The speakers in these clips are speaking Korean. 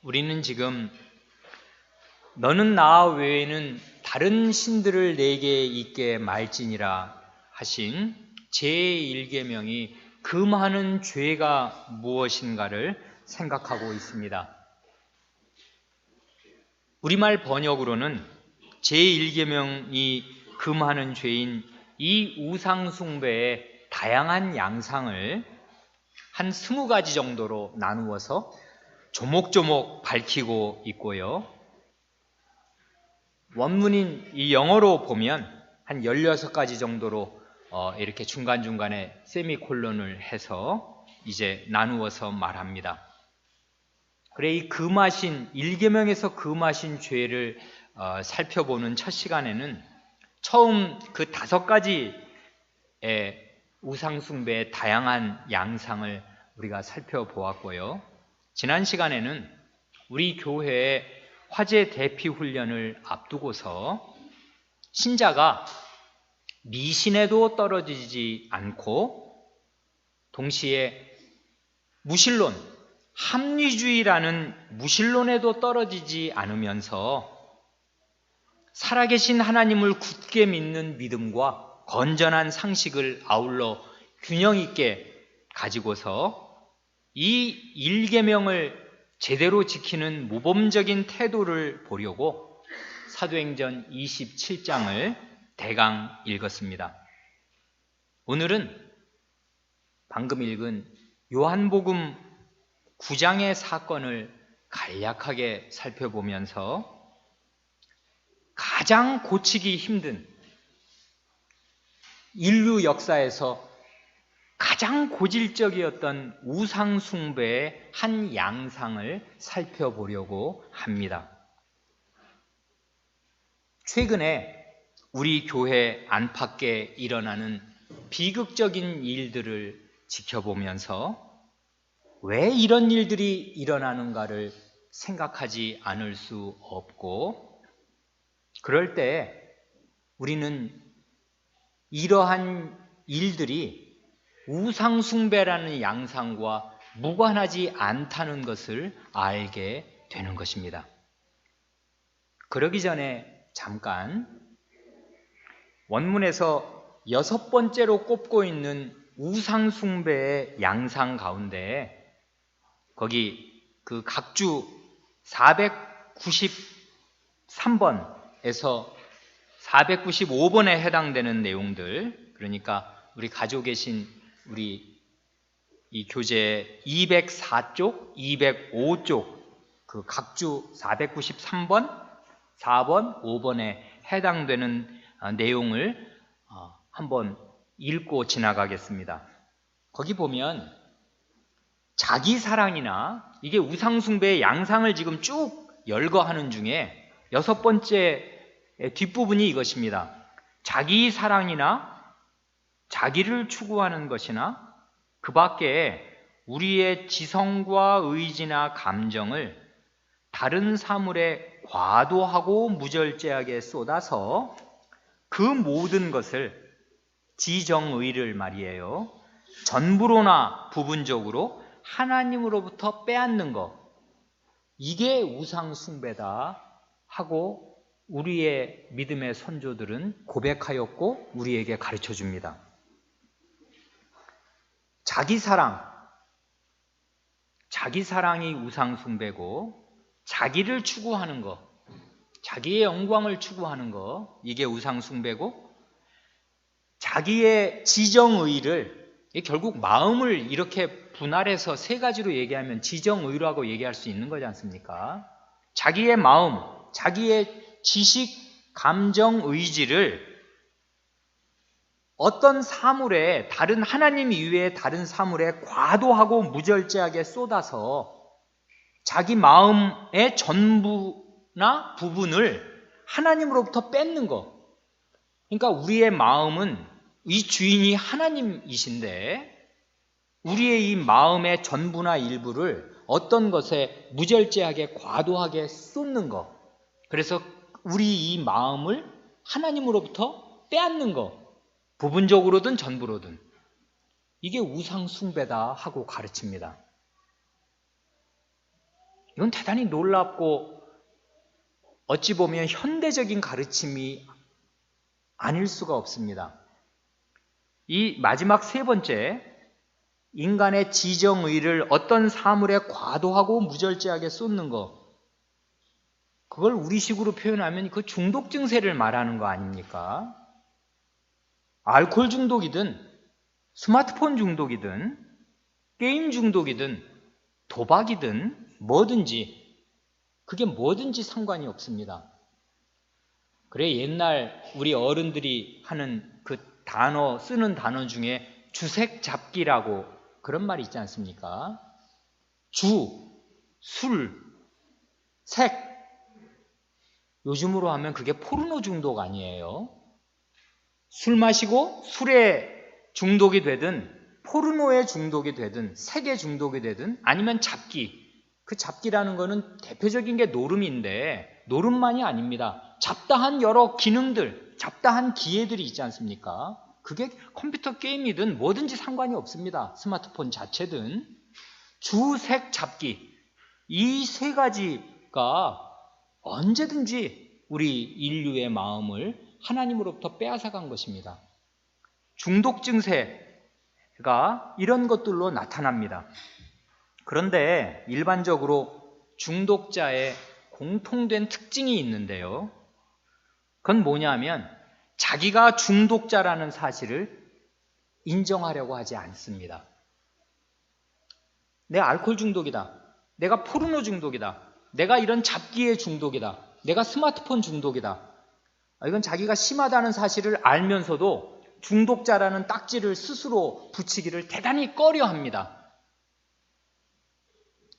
우리는 지금 너는 나 외에는 다른 신들을 내게 있게 말지니라 하신 제1계명이 금하는 죄가 무엇인가를 생각하고 있습니다. 우리말 번역으로는 제1계명이 금하는 죄인 이 우상숭배의 다양한 양상을 한 20가지 정도로 나누어서 조목조목 밝히고 있고요. 원문인 이 영어로 보면 한 16가지 정도로 이렇게 중간중간에 세미콜론을 해서 이제 나누어서 말합니다. 그래, 이 금하신 1계명에서 금하신 죄를 살펴보는 첫 시간에는 처음 그 5가지의 우상숭배의 다양한 양상을 우리가 살펴보았고요. 지난 시간에는 우리 교회의 화재 대피 훈련을 앞두고서 신자가 미신에도 떨어지지 않고 동시에 무신론, 합리주의라는 무신론에도 떨어지지 않으면서 살아계신 하나님을 굳게 믿는 믿음과 건전한 상식을 아울러 균형 있게 가지고서 이 1계명을 제대로 지키는 모범적인 태도를 보려고 사도행전 27장을 대강 읽었습니다. 오늘은 방금 읽은 요한복음 9장의 사건을 간략하게 살펴보면서 가장 고치기 힘든 인류 역사에서 가장 고질적이었던 우상숭배의 한 양상을 살펴보려고 합니다. 최근에 우리 교회 안팎에 일어나는 비극적인 일들을 지켜보면서 왜 이런 일들이 일어나는가를 생각하지 않을 수 없고, 그럴 때 우리는 이러한 일들이 우상숭배라는 양상과 무관하지 않다는 것을 알게 되는 것입니다. 그러기 전에 잠깐 원문에서 6번째로 꼽고 있는 우상숭배의 양상 가운데 거기 그 각주 493번에서 495번에 해당되는 내용들, 그러니까 우리 가지고 계신 우리 이 교재 204쪽, 205쪽 그 각주 493번, 4번, 5번에 해당되는 내용을 한번 읽고 지나가겠습니다. 거기 보면 자기 사랑이나 이게 우상숭배의 양상을 지금 쭉 열거하는 중에 6번째 뒷부분이 이것입니다. 자기 사랑이나 자기를 추구하는 것이나 그 밖에 우리의 지성과 의지나 감정을 다른 사물에 과도하고 무절제하게 쏟아서 그 모든 것을 지정의를 말이에요. 전부로나 부분적으로 하나님으로부터 빼앗는 것, 이게 우상숭배다 하고 우리의 믿음의 선조들은 고백하였고 우리에게 가르쳐 줍니다. 자기 사랑이 우상숭배고, 자기를 추구하는 것, 자기의 영광을 추구하는 것, 이게 우상숭배고, 자기의 지정의를, 결국 마음을 이렇게 분할해서 3가지로 얘기하면 지정의라고 얘기할 수 있는 거지 않습니까? 자기의 마음, 자기의 지식, 감정, 의지를 어떤 사물에, 다른 하나님 이외의 다른 사물에 과도하고 무절제하게 쏟아서 자기 마음의 전부나 부분을 하나님으로부터 뺏는 것. 그러니까 우리의 마음은 이 주인이 하나님이신데 우리의 이 마음의 전부나 일부를 어떤 것에 무절제하게 과도하게 쏟는 것. 그래서 우리 이 마음을 하나님으로부터 빼앗는 것. 부분적으로든 전부로든. 이게 우상숭배다 하고 가르칩니다. 이건 대단히 놀랍고 어찌 보면 현대적인 가르침이 아닐 수가 없습니다. 이 마지막 세 번째, 인간의 지정의를 어떤 사물에 과도하고 무절제하게 쏟는 것, 그걸 우리식으로 표현하면 그 중독 증세를 말하는 거 아닙니까? 알코올 중독이든 스마트폰 중독이든 게임 중독이든 도박이든 뭐든지, 그게 뭐든지 상관이 없습니다. 그래, 옛날 우리 어른들이 하는 그 단어, 쓰는 단어 중에 주색 잡기라고 그런 말이 있지 않습니까? 주, 술, 색. 요즘으로 하면 그게 포르노 중독 아니에요? 술 마시고 술에 중독이 되든 포르노에 중독이 되든 색에 중독이 되든 아니면 잡기. 그 잡기라는 거는 대표적인 게 노름인데 노름만이 아닙니다. 잡다한 여러 기능들, 잡다한 기회들이 있지 않습니까? 그게 컴퓨터 게임이든 뭐든지 상관이 없습니다. 스마트폰 자체든. 주, 색, 잡기. 이 세 가지가 언제든지 우리 인류의 마음을 하나님으로부터 빼앗아간 것입니다. 중독 증세가 이런 것들로 나타납니다. 그런데 일반적으로 중독자의 공통된 특징이 있는데요. 그건 뭐냐면 자기가 중독자라는 사실을 인정하려고 하지 않습니다. 내가 알코올 중독이다. 내가 포르노 중독이다. 내가 이런 잡기의 중독이다. 내가 스마트폰 중독이다. 이건 자기가 심하다는 사실을 알면서도 중독자라는 딱지를 스스로 붙이기를 대단히 꺼려합니다.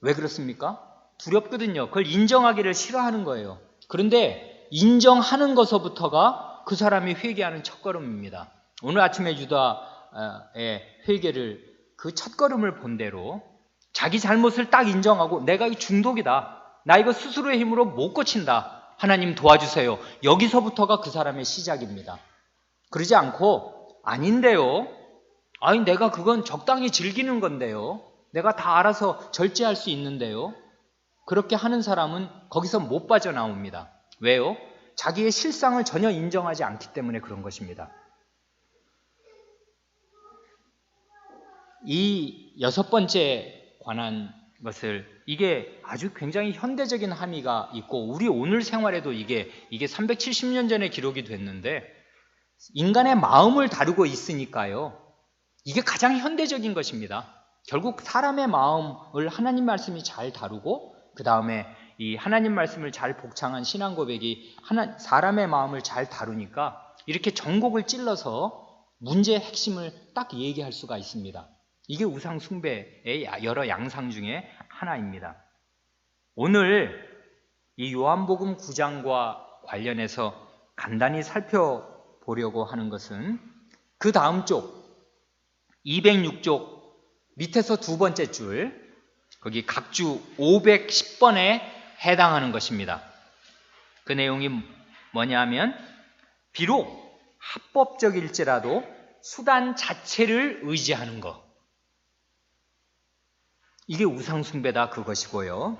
왜 그렇습니까? 두렵거든요. 그걸 인정하기를 싫어하는 거예요. 그런데 인정하는 것서부터가 그 사람이 회개하는 첫걸음입니다. 오늘 아침에 유다의 회개를 그 첫걸음을 본 대로 자기 잘못을 딱 인정하고 내가 이 중독이다. 나 이거 스스로의 힘으로 못 고친다. 하나님 도와주세요. 여기서부터가 그 사람의 시작입니다. 그러지 않고 아닌데요. 아니 내가 그건 적당히 즐기는 건데요. 내가 다 알아서 절제할 수 있는데요. 그렇게 하는 사람은 거기서 못 빠져나옵니다. 왜요? 자기의 실상을 전혀 인정하지 않기 때문에 그런 것입니다. 이 여섯 번째 관한 것을 이게 아주 굉장히 현대적인 함의가 있고 우리 오늘 생활에도 이게 370년 전에 기록이 됐는데 인간의 마음을 다루고 있으니까요. 이게 가장 현대적인 것입니다. 결국 사람의 마음을 하나님 말씀이 잘 다루고 그 다음에 이 하나님 말씀을 잘 복창한 신앙 고백이 사람의 마음을 잘 다루니까 이렇게 전곡을 찔러서 문제의 핵심을 딱 얘기할 수가 있습니다. 이게 우상 숭배의 여러 양상 중에 하나입니다. 오늘 이 요한복음 9장과 관련해서 간단히 살펴보려고 하는 것은 그 다음 쪽 206쪽 밑에서 두 번째 줄 거기 각주 510번에 해당하는 것입니다. 그 내용이 뭐냐 하면 비록 합법적일지라도 수단 자체를 의지하는 것. 이게 우상숭배다 그것이고요.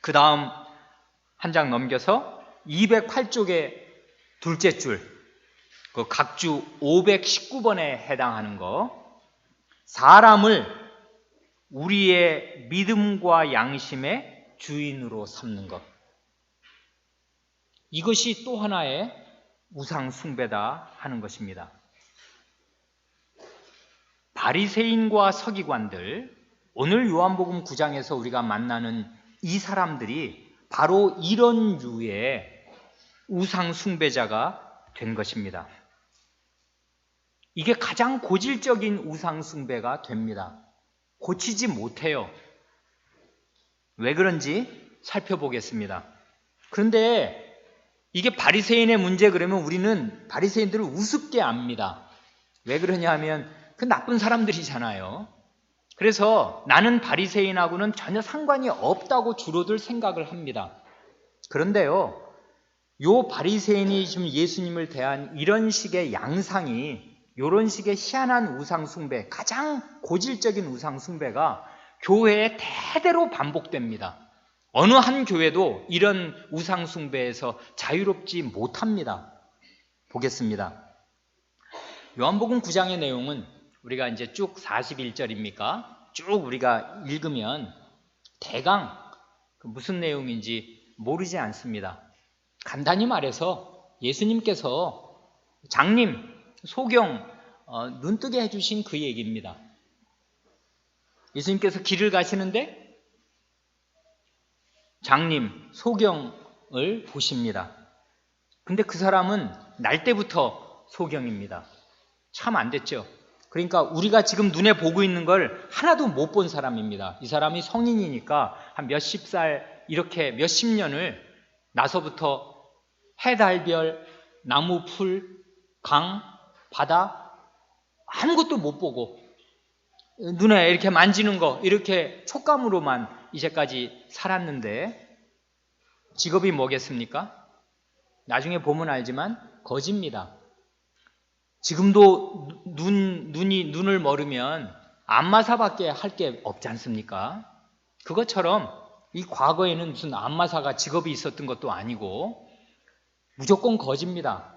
그 다음 한 장 넘겨서 208쪽의 둘째 줄, 그 각주 519번에 해당하는 거. 사람을 우리의 믿음과 양심의 주인으로 삼는 것. 이것이 또 하나의 우상숭배다 하는 것입니다. 바리새인과 서기관들, 오늘 요한복음 9장에서 우리가 만나는 이 사람들이 바로 이런 류의 우상숭배자가 된 것입니다. 이게 가장 고질적인 우상숭배가 됩니다. 고치지 못해요. 왜 그런지 살펴보겠습니다. 그런데 이게 바리새인의 문제 그러면 우리는 바리새인들을 우습게 압니다. 왜 그러냐 하면 그 나쁜 사람들이잖아요. 그래서 나는 바리새인하고는 전혀 상관이 없다고 주로들 생각을 합니다. 그런데요, 요 바리새인이 지금 예수님을 대한 이런 식의 양상이 이런 식의 희한한 우상숭배, 가장 고질적인 우상숭배가 교회에 대대로 반복됩니다. 어느 한 교회도 이런 우상숭배에서 자유롭지 못합니다. 보겠습니다. 요한복음 9장의 내용은 우리가 이제 쭉 41절입니까? 쭉 우리가 읽으면 대강 무슨 내용인지 모르지 않습니다. 간단히 말해서 예수님께서 장님, 소경 눈뜨게 해주신 그 얘기입니다. 예수님께서 길을 가시는데 장님, 소경을 보십니다. 근데 그 사람은 날 때부터 소경입니다. 참 안 됐죠. 그러니까 우리가 지금 눈에 보고 있는 걸 하나도 못 본 사람입니다. 이 사람이 성인이니까 한 몇십 살 이렇게 몇십 년을 나서부터 해, 달, 별, 나무, 풀, 강, 바다 아무것도 못 보고 눈에 이렇게 만지는 거 이렇게 촉감으로만 이제까지 살았는데 직업이 뭐겠습니까? 나중에 보면 알지만 거지입니다. 지금도 눈을 멀으면 안마사밖에 할 게 없지 않습니까? 그것처럼 이 과거에는 무슨 안마사가 직업이 있었던 것도 아니고 무조건 거지입니다.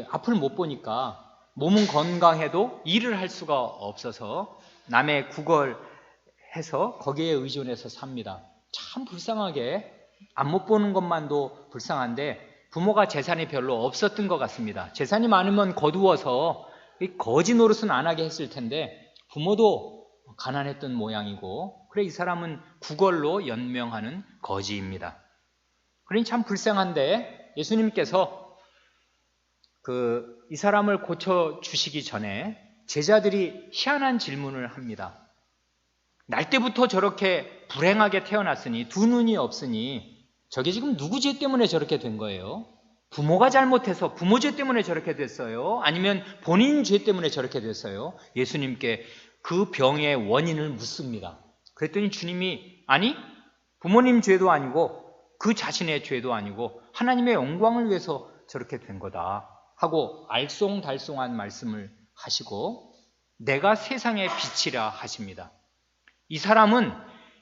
앞을 못 보니까 몸은 건강해도 일을 할 수가 없어서 남의 구걸해서 거기에 의존해서 삽니다. 참 불쌍하게 안 못 보는 것만도 불쌍한데 부모가 재산이 별로 없었던 것 같습니다. 재산이 많으면 거두어서 거지 노릇은 안 하게 했을 텐데 부모도 가난했던 모양이고 그래 이 사람은 구걸로 연명하는 거지입니다. 그러니 참 불쌍한데 예수님께서 이 사람을 고쳐주시기 전에 제자들이 희한한 질문을 합니다. 날 때부터 저렇게 불행하게 태어났으니 두 눈이 없으니 저게 지금 누구 죄 때문에 저렇게 된 거예요? 부모가 잘못해서 부모 죄 때문에 저렇게 됐어요? 아니면 본인 죄 때문에 저렇게 됐어요? 예수님께 그 병의 원인을 묻습니다. 그랬더니 주님이 아니 부모님 죄도 아니고 그 자신의 죄도 아니고 하나님의 영광을 위해서 저렇게 된 거다 하고 알쏭달쏭한 말씀을 하시고 내가 세상의 빛이라 하십니다. 이 사람은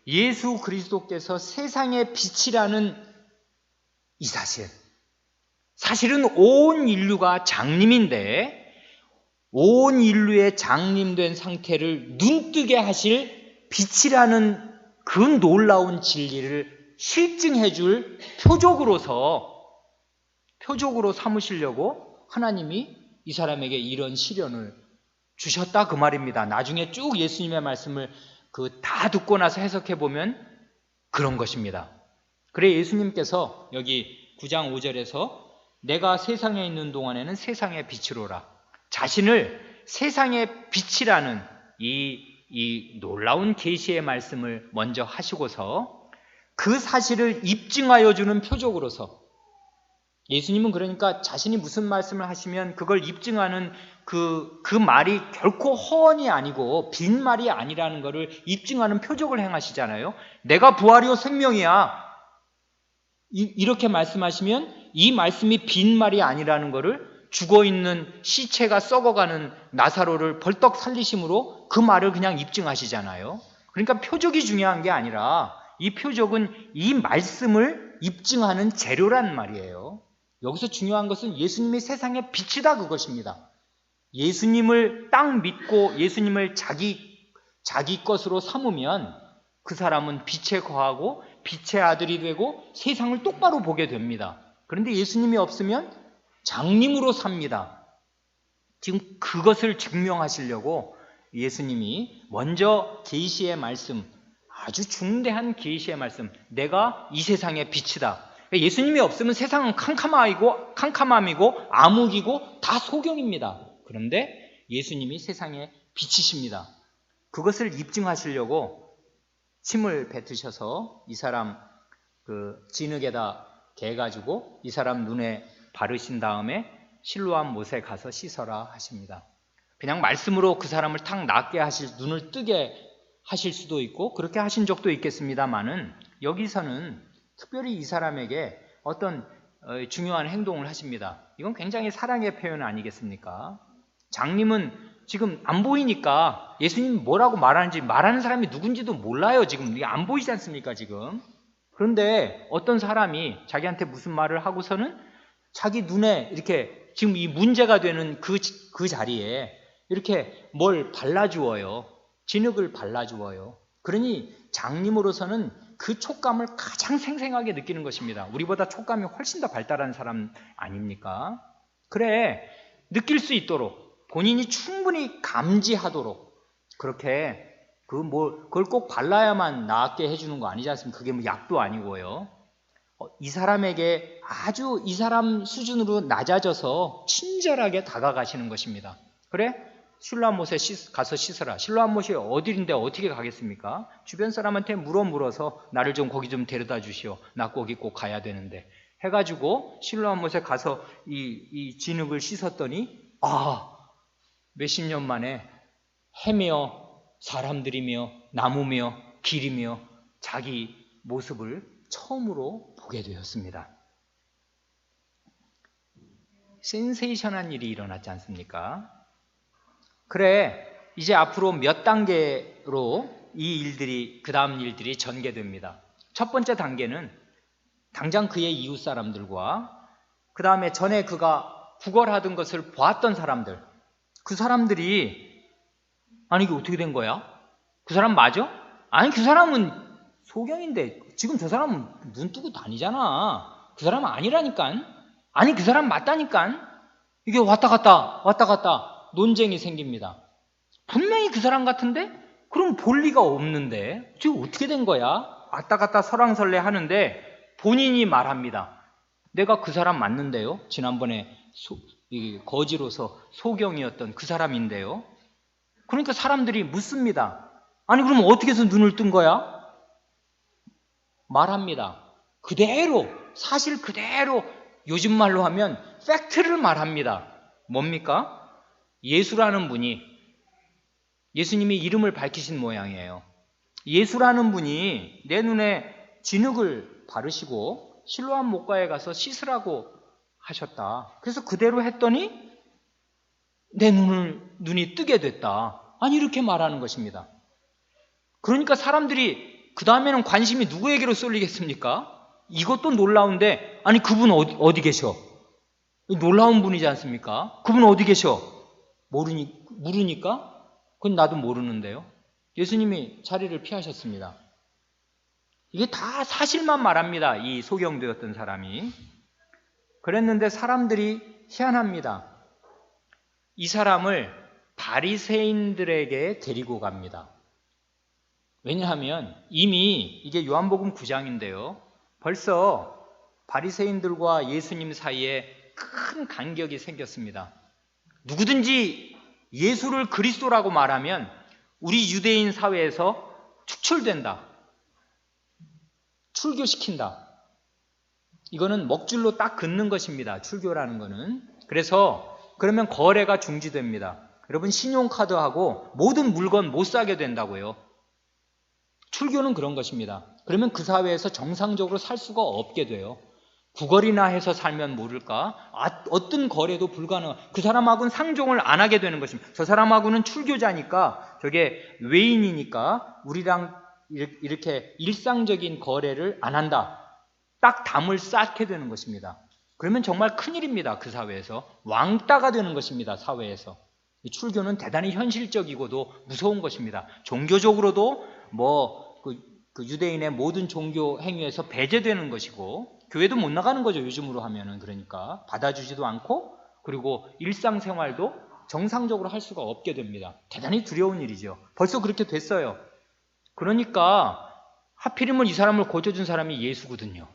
예수 그리스도께서 세상의 빛이라는 이 사실은 온 인류가 장님인데 온 인류의 장님된 상태를 눈뜨게 하실 빛이라는 그 놀라운 진리를 실증해 줄 표적으로 삼으시려고 하나님이 이 사람에게 이런 시련을 주셨다 그 말입니다. 나중에 쭉 예수님의 말씀을 다 듣고 나서 해석해 보면 그런 것입니다. 그래 예수님께서 여기 9장 5절에서 내가 세상에 있는 동안에는 세상의 빛이로라. 자신을 세상의 빛이라는 이 놀라운 계시의 말씀을 먼저 하시고서 그 사실을 입증하여 주는 표적으로서 예수님은 그러니까 자신이 무슨 말씀을 하시면 그걸 입증하는 그 말이 결코 허언이 아니고 빈말이 아니라는 것을 입증하는 표적을 행하시잖아요. 내가 부활이요 생명이야. 이렇게 말씀하시면 이 말씀이 빈말이 아니라는 것을 죽어있는 시체가 썩어가는 나사로를 벌떡 살리심으로 그 말을 그냥 입증하시잖아요. 그러니까 표적이 중요한 게 아니라 이 표적은 이 말씀을 입증하는 재료란 말이에요. 여기서 중요한 것은 예수님이 세상의 빛이다 그것입니다. 예수님을 딱 믿고 예수님을 자기 것으로 삼으면 그 사람은 빛에 거하고 빛의 아들이 되고 세상을 똑바로 보게 됩니다. 그런데 예수님이 없으면 장님으로 삽니다. 지금 그것을 증명하시려고 예수님이 먼저 계시의 말씀, 아주 중대한 계시의 말씀, 내가 이 세상의 빛이다. 예수님이 없으면 세상은 캄캄함이고 암흑이고 다 소경입니다. 그런데 예수님이 세상의 빛이십니다. 그것을 입증하시려고 침을 뱉으셔서 이 사람 진흙에다 개가지고 이 사람 눈에 바르신 다음에 실로암 못에 가서 씻어라 하십니다. 그냥 말씀으로 그 사람을 탁 낫게 눈을 뜨게 하실 수도 있고 그렇게 하신 적도 있겠습니다만은 여기서는 특별히 이 사람에게 어떤 중요한 행동을 하십니다. 이건 굉장히 사랑의 표현 아니겠습니까? 장님은 지금 안 보이니까 예수님 뭐라고 말하는지 말하는 사람이 누군지도 몰라요. 지금 이게 안 보이지 않습니까? 지금 그런데 어떤 사람이 자기한테 무슨 말을 하고서는 자기 눈에 이렇게 지금 이 문제가 되는 그 자리에 이렇게 뭘 발라주어요. 진흙을 발라주어요. 그러니 장님으로서는 그 촉감을 가장 생생하게 느끼는 것입니다. 우리보다 촉감이 훨씬 더 발달한 사람 아닙니까? 그래, 느낄 수 있도록 본인이 충분히 감지하도록 그렇게 그걸 꼭 발라야만 낫게 해주는 거 아니지 않습니까? 그게 뭐 약도 아니고요. 이 사람에게 아주 이 사람 수준으로 낮아져서 친절하게 다가가시는 것입니다. 그래? 실로암못에 가서 씻어라. 실로암못이 어디인데 어떻게 가겠습니까? 주변 사람한테 물어서 나를 좀 거기 좀 데려다 주시오. 나 거기 꼭 가야 되는데. 해가지고 실로암못에 가서 이 진흙을 씻었더니 몇십 년 만에 해며 사람들이며 나무며 길이며 자기 모습을 처음으로 보게 되었습니다. 센세이션한 일이 일어났지 않습니까? 그래, 이제 앞으로 몇 단계로 이 일들이, 그 다음 일들이 전개됩니다. 첫 번째 단계는 당장 그의 이웃 사람들과 그 다음에 전에 그가 구걸하던 것을 보았던 사람들, 그 사람들이 아니 이게 어떻게 된 거야? 그 사람 맞아? 아니 그 사람은 소경인데 지금 저 사람은 눈 뜨고 다니잖아. 그 사람은 아니라니까. 아니 그 사람 맞다니까. 이게 왔다 갔다 논쟁이 생깁니다. 분명히 그 사람 같은데? 그럼 볼 리가 없는데 지금 어떻게 된 거야? 왔다 갔다 설왕설래 하는데 본인이 말합니다. 내가 그 사람 맞는데요. 지난번에 거지로서 소경이었던 그 사람인데요. 그러니까 사람들이 묻습니다. 아니 그럼 어떻게 해서 눈을 뜬 거야? 말합니다. 그대로, 사실 그대로 요즘 말로 하면 팩트를 말합니다. 뭡니까? 예수라는 분이, 예수님이 이름을 밝히신 모양이에요. 예수라는 분이 내 눈에 진흙을 바르시고 실로암 못가에 가서 씻으라고 하셨다. 그래서 그대로 했더니 내 눈이 뜨게 됐다. 아니 이렇게 말하는 것입니다. 그러니까 사람들이 그 다음에는 관심이 누구에게로 쏠리겠습니까? 이것도 놀라운데 아니 그분 어디 계셔? 놀라운 분이지 않습니까? 그분 어디 계셔? 모르니까? 그건 나도 모르는데요. 예수님이 자리를 피하셨습니다. 이게 다 사실만 말합니다. 이 소경되었던 사람이. 그랬는데 사람들이 희한합니다. 이 사람을 바리새인들에게 데리고 갑니다. 왜냐하면 이미 이게 요한복음 9장인데요. 벌써 바리새인들과 예수님 사이에 큰 간격이 생겼습니다. 누구든지 예수를 그리스도라고 말하면 우리 유대인 사회에서 축출된다. 출교시킨다. 이거는 먹줄로 딱 긋는 것입니다. 출교라는 거는. 그래서 그러면 거래가 중지됩니다. 여러분 신용카드하고 모든 물건 못 사게 된다고요. 출교는 그런 것입니다. 그러면 그 사회에서 정상적으로 살 수가 없게 돼요. 구걸이나 해서 살면 모를까? 어떤 거래도 불가능. 그 사람하고는 상종을 안 하게 되는 것입니다. 저 사람하고는 출교자니까 저게 외인이니까 우리랑 이렇게 일상적인 거래를 안 한다. 딱 담을 쌓게 되는 것입니다. 그러면 정말 큰일입니다. 그 사회에서. 왕따가 되는 것입니다. 사회에서. 출교는 대단히 현실적이고도 무서운 것입니다. 종교적으로도 그 유대인의 모든 종교 행위에서 배제되는 것이고 교회도 못 나가는 거죠. 요즘으로 하면은. 그러니까 받아주지도 않고 그리고 일상생활도 정상적으로 할 수가 없게 됩니다. 대단히 두려운 일이죠. 벌써 그렇게 됐어요. 그러니까 하필이면 이 사람을 고쳐준 사람이 예수거든요.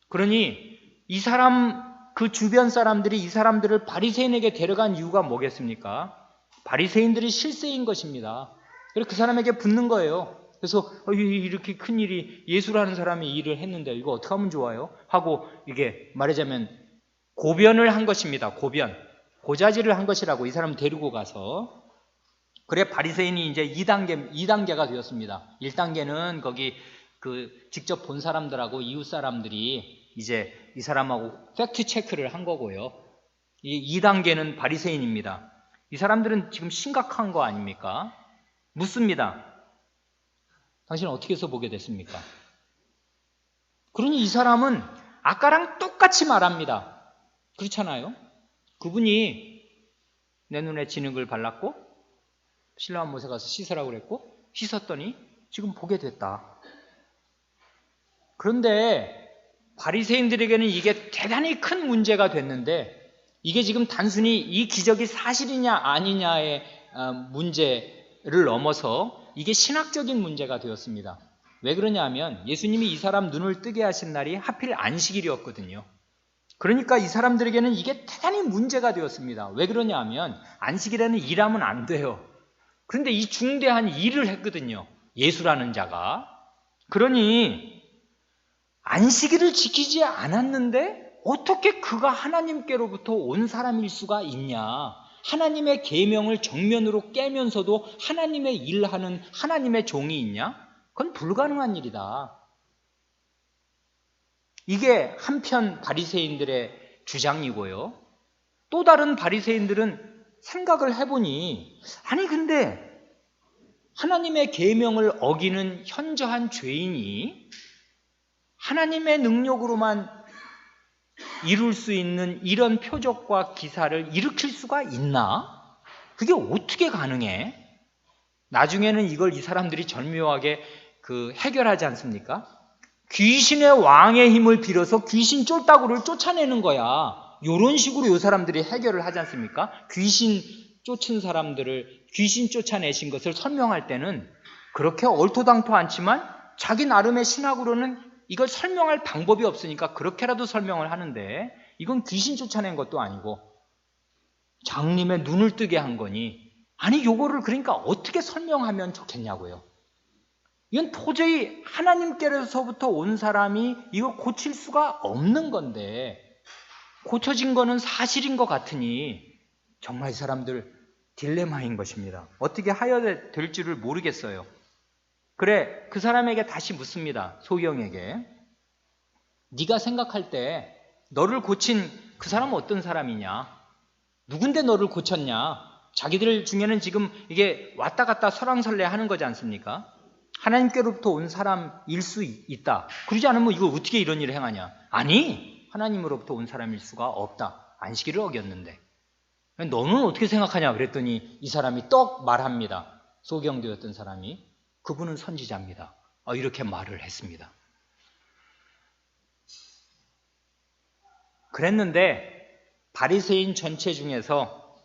그러니 이 사람 그 주변 사람들이 이 사람들을 바리새인에게 데려간 이유가 뭐겠습니까? 바리새인들이 실세인 것입니다. 그래서 그 사람에게 붙는 거예요. 그래서 이렇게 큰 일이 예수라는 사람이 일을 했는데 이거 어떻게 하면 좋아요? 하고 이게 말하자면 고변을 한 것입니다. 고자질을 한 것이라고 이 사람 데리고 가서. 그래 바리새인이 이제 2단계가 되었습니다. 1단계는 거기 직접 본 사람들하고 이웃 사람들이 이제 이 사람하고 팩트 체크를 한 거고요. 이 2단계는 바리새인입니다. 이 사람들은 지금 심각한 거 아닙니까? 묻습니다. 당신은 어떻게 해서 보게 됐습니까? 그러니 이 사람은 아까랑 똑같이 말합니다. 그렇잖아요. 그분이 내 눈에 진흙을 발랐고 실로암 못에 가서 씻으라고 그랬고 씻었더니 지금 보게 됐다. 그런데 바리새인들에게는 이게 대단히 큰 문제가 됐는데 이게 지금 단순히 이 기적이 사실이냐 아니냐의 문제를 넘어서 이게 신학적인 문제가 되었습니다. 왜 그러냐면 예수님이 이 사람 눈을 뜨게 하신 날이 하필 안식일이었거든요. 그러니까 이 사람들에게는 이게 대단히 문제가 되었습니다. 왜 그러냐면 안식일에는 일하면 안 돼요. 그런데 이 중대한 일을 했거든요. 예수라는 자가. 그러니 안식일을 지키지 않았는데 어떻게 그가 하나님께로부터 온 사람일 수가 있냐. 하나님의 계명을 정면으로 깨면서도 하나님의 일하는 하나님의 종이 있냐? 그건 불가능한 일이다. 이게 한편 바리새인들의 주장이고요. 또 다른 바리새인들은 생각을 해보니 아니 근데 하나님의 계명을 어기는 현저한 죄인이 하나님의 능력으로만 이룰 수 있는 이런 표적과 기사를 일으킬 수가 있나? 그게 어떻게 가능해? 나중에는 이걸 이 사람들이 절묘하게 해결하지 않습니까? 귀신의 왕의 힘을 빌어서 귀신 쫄따구를 쫓아내는 거야. 이런 식으로 이 사람들이 해결을 하지 않습니까? 귀신 쫓은 사람들을 귀신 쫓아내신 것을 설명할 때는 그렇게 얼토당토 않지만 자기 나름의 신학으로는 이걸 설명할 방법이 없으니까 그렇게라도 설명을 하는데 이건 귀신 쫓아낸 것도 아니고 장님의 눈을 뜨게 한 거니 아니 요거를 그러니까 어떻게 설명하면 좋겠냐고요. 이건 도저히 하나님께로서부터 온 사람이 이거 고칠 수가 없는 건데 고쳐진 거는 사실인 것 같으니 정말 이 사람들 딜레마인 것입니다. 어떻게 하여야 될지를 모르겠어요. 그래 그 사람에게 다시 묻습니다. 소경에게 네가 생각할 때 너를 고친 그 사람은 어떤 사람이냐? 누군데 너를 고쳤냐? 자기들 중에는 지금 이게 왔다 갔다 설왕설래 하는 거지 않습니까? 하나님께로부터 온 사람일 수 있다. 그러지 않으면 이거 어떻게 이런 일을 행하냐? 아니 하나님으로부터 온 사람일 수가 없다. 안식일을 어겼는데 너는 어떻게 생각하냐? 그랬더니 이 사람이 떡 말합니다. 소경되었던 사람이 그분은 선지자입니다. 이렇게 말을 했습니다. 그랬는데 바리새인 전체 중에서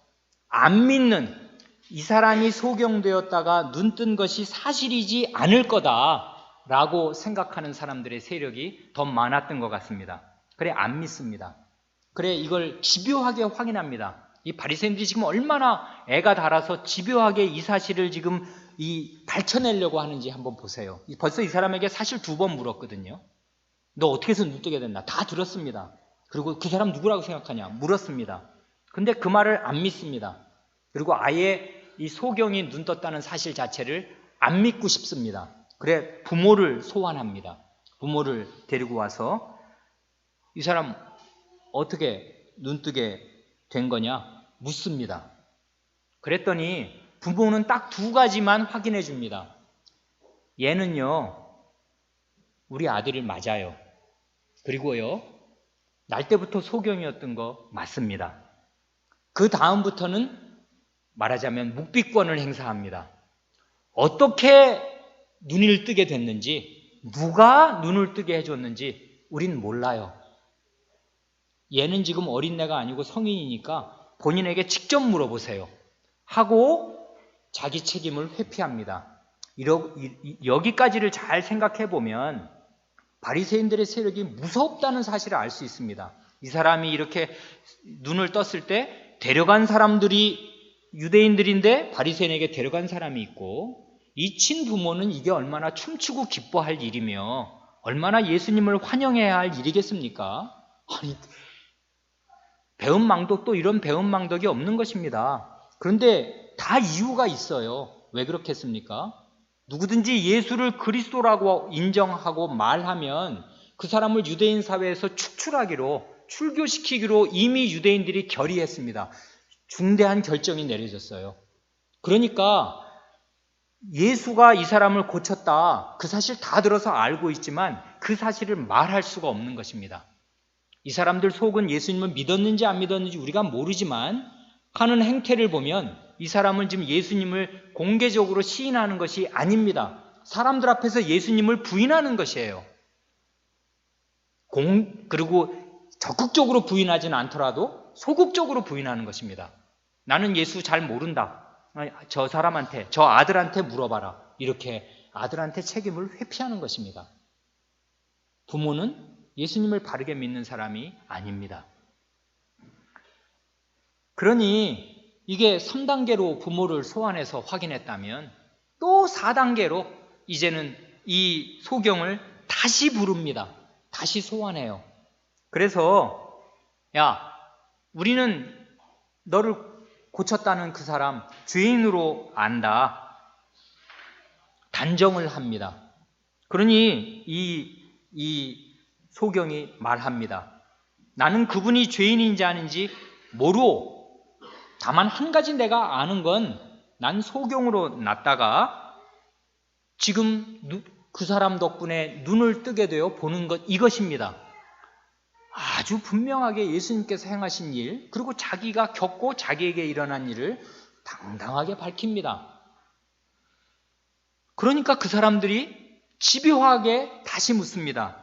안 믿는 이 사람이 소경되었다가 눈 뜬 것이 사실이지 않을 거다라고 생각하는 사람들의 세력이 더 많았던 것 같습니다. 그래 안 믿습니다. 그래 이걸 집요하게 확인합니다. 이 바리새인들이 지금 얼마나 애가 달아서 집요하게 이 사실을 지금 밝혀내려고 하는지 한번 보세요. 벌써 이 사람에게 사실 2번 물었거든요. 너 어떻게 해서 눈 뜨게 됐나? 다 들었습니다. 그리고 그 사람 누구라고 생각하냐? 물었습니다. 근데 그 말을 안 믿습니다. 그리고 아예 이 소경이 눈 떴다는 사실 자체를 안 믿고 싶습니다. 그래 부모를 소환합니다. 부모를 데리고 와서 이 사람 어떻게 눈 뜨게 된 거냐? 묻습니다. 그랬더니 부모는 딱 2가지만 확인해 줍니다. 얘는요 우리 아들이 맞아요. 그리고요 날 때부터 소경이었던 거 맞습니다. 그 다음부터는 말하자면 묵비권을 행사합니다. 어떻게 눈을 뜨게 됐는지 누가 눈을 뜨게 해줬는지 우린 몰라요. 얘는 지금 어린애가 아니고 성인이니까 본인에게 직접 물어보세요 하고 자기 책임을 회피합니다. 여기까지를 잘 생각해 보면 바리새인들의 세력이 무섭다는 사실을 알 수 있습니다. 이 사람이 이렇게 눈을 떴을 때 데려간 사람들이 유대인들인데 바리새인에게 데려간 사람이 있고 이 친부모는 이게 얼마나 춤추고 기뻐할 일이며 얼마나 예수님을 환영해야 할 일이겠습니까? 아니 배은망덕도 이런 배은망덕이 없는 것입니다. 그런데 다 이유가 있어요. 왜 그렇겠습니까? 누구든지 예수를 그리스도라고 인정하고 말하면 그 사람을 유대인 사회에서 축출하기로 출교시키기로 이미 유대인들이 결의했습니다. 중대한 결정이 내려졌어요. 그러니까 예수가 이 사람을 고쳤다, 그 사실 다 들어서 알고 있지만 그 사실을 말할 수가 없는 것입니다. 이 사람들 속은 예수님을 믿었는지 안 믿었는지 우리가 모르지만 하는 행태를 보면 이 사람은 지금 예수님을 공개적으로 시인하는 것이 아닙니다. 사람들 앞에서 예수님을 부인하는 것이에요. 그리고 적극적으로 부인하지는 않더라도 소극적으로 부인하는 것입니다. 나는 예수 잘 모른다. 저 사람한테, 저 아들한테 물어봐라. 이렇게 아들한테 책임을 회피하는 것입니다. 부모는 예수님을 바르게 믿는 사람이 아닙니다. 그러니 이게 3단계로 부모를 소환해서 확인했다면 또 4단계로 이제는 이 소경을 다시 부릅니다. 다시 소환해요. 그래서 야, 우리는 너를 고쳤다는 그 사람 죄인으로 안다. 단정을 합니다. 그러니 이 소경이 말합니다. 나는 그분이 죄인인지 아닌지 모르오. 다만 한 가지 내가 아는 건 난 소경으로 났다가 지금 그 사람 덕분에 눈을 뜨게 되어 보는 것, 이것입니다. 아주 분명하게 예수님께서 행하신 일, 그리고 자기가 겪고 자기에게 일어난 일을 당당하게 밝힙니다. 그러니까 그 사람들이 집요하게 다시 묻습니다.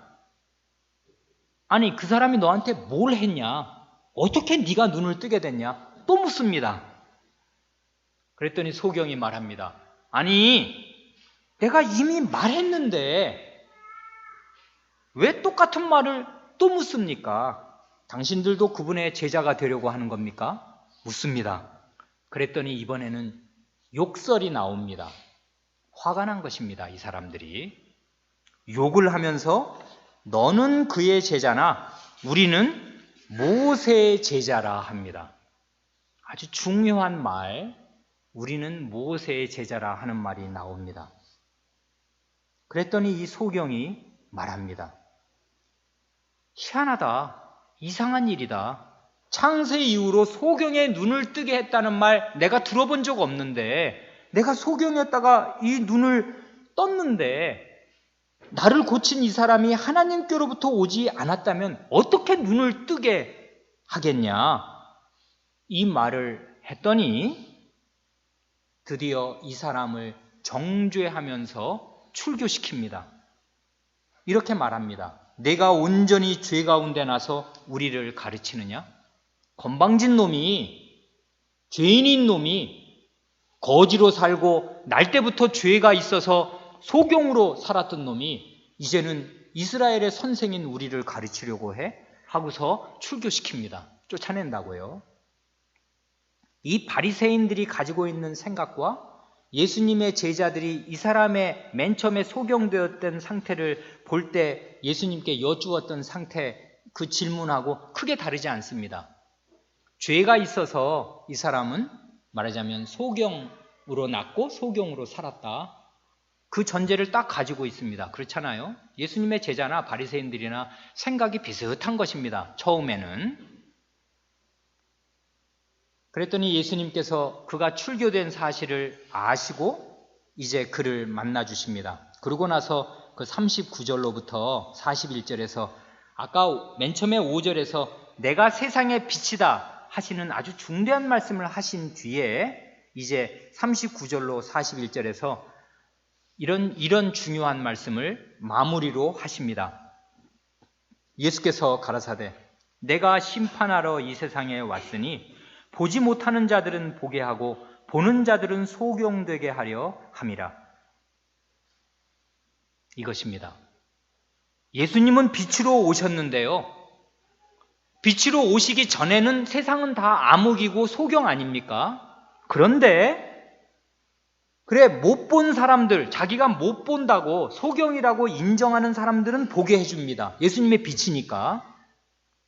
아니, 그 사람이 너한테 뭘 했냐? 어떻게 네가 눈을 뜨게 됐냐? 또 묻습니다. 그랬더니 소경이 말합니다. 아니, 내가 이미 말했는데 왜 똑같은 말을 또 묻습니까? 당신들도 그분의 제자가 되려고 하는 겁니까? 묻습니다. 그랬더니 이번에는 욕설이 나옵니다. 화가 난 것입니다. 이 사람들이 욕을 하면서 너는 그의 제자나 우리는 모세의 제자라 합니다. 아주 중요한 말, 우리는 모세의 제자라 하는 말이 나옵니다. 그랬더니 이 소경이 말합니다. 희한하다. 이상한 일이다. 창세 이후로 소경의 눈을 뜨게 했다는 말 내가 들어본 적 없는데, 내가 소경이었다가 이 눈을 떴는데 나를 고친 이 사람이 하나님께로부터 오지 않았다면 어떻게 눈을 뜨게 하겠냐? 이 말을 했더니 드디어 이 사람을 정죄하면서 출교시킵니다. 이렇게 말합니다. 내가 온전히 죄 가운데 나서 우리를 가르치느냐? 건방진 놈이, 죄인인 놈이 거지로 살고 날 때부터 죄가 있어서 소경으로 살았던 놈이 이제는 이스라엘의 선생인 우리를 가르치려고 해? 하고서 출교시킵니다. 쫓아낸다고요. 이 바리새인들이 가지고 있는 생각과 예수님의 제자들이 이 사람의 맨 처음에 소경되었던 상태를 볼 때 예수님께 여쭈었던 상태, 그 질문하고 크게 다르지 않습니다. 죄가 있어서 이 사람은 말하자면 소경으로 났고 소경으로 살았다. 그 전제를 딱 가지고 있습니다. 그렇잖아요? 예수님의 제자나 바리새인들이나 생각이 비슷한 것입니다. 처음에는. 그랬더니 예수님께서 그가 출교된 사실을 아시고 이제 그를 만나 주십니다. 그러고 나서 그 39절로부터 41절에서 아까 맨 처음에 5절에서 내가 세상의 빛이다 하시는 아주 중대한 말씀을 하신 뒤에 이제 39절로 41절에서 이런 중요한 말씀을 마무리로 하십니다. 예수께서 가라사대 내가 심판하러 이 세상에 왔으니 보지 못하는 자들은 보게 하고 보는 자들은 소경되게 하려 함이라. 이것입니다. 예수님은 빛으로 오셨는데요. 빛으로 오시기 전에는 세상은 다 암흑이고 소경 아닙니까? 그런데 그래, 못 본 사람들, 자기가 못 본다고 소경이라고 인정하는 사람들은 보게 해줍니다. 예수님의 빛이니까.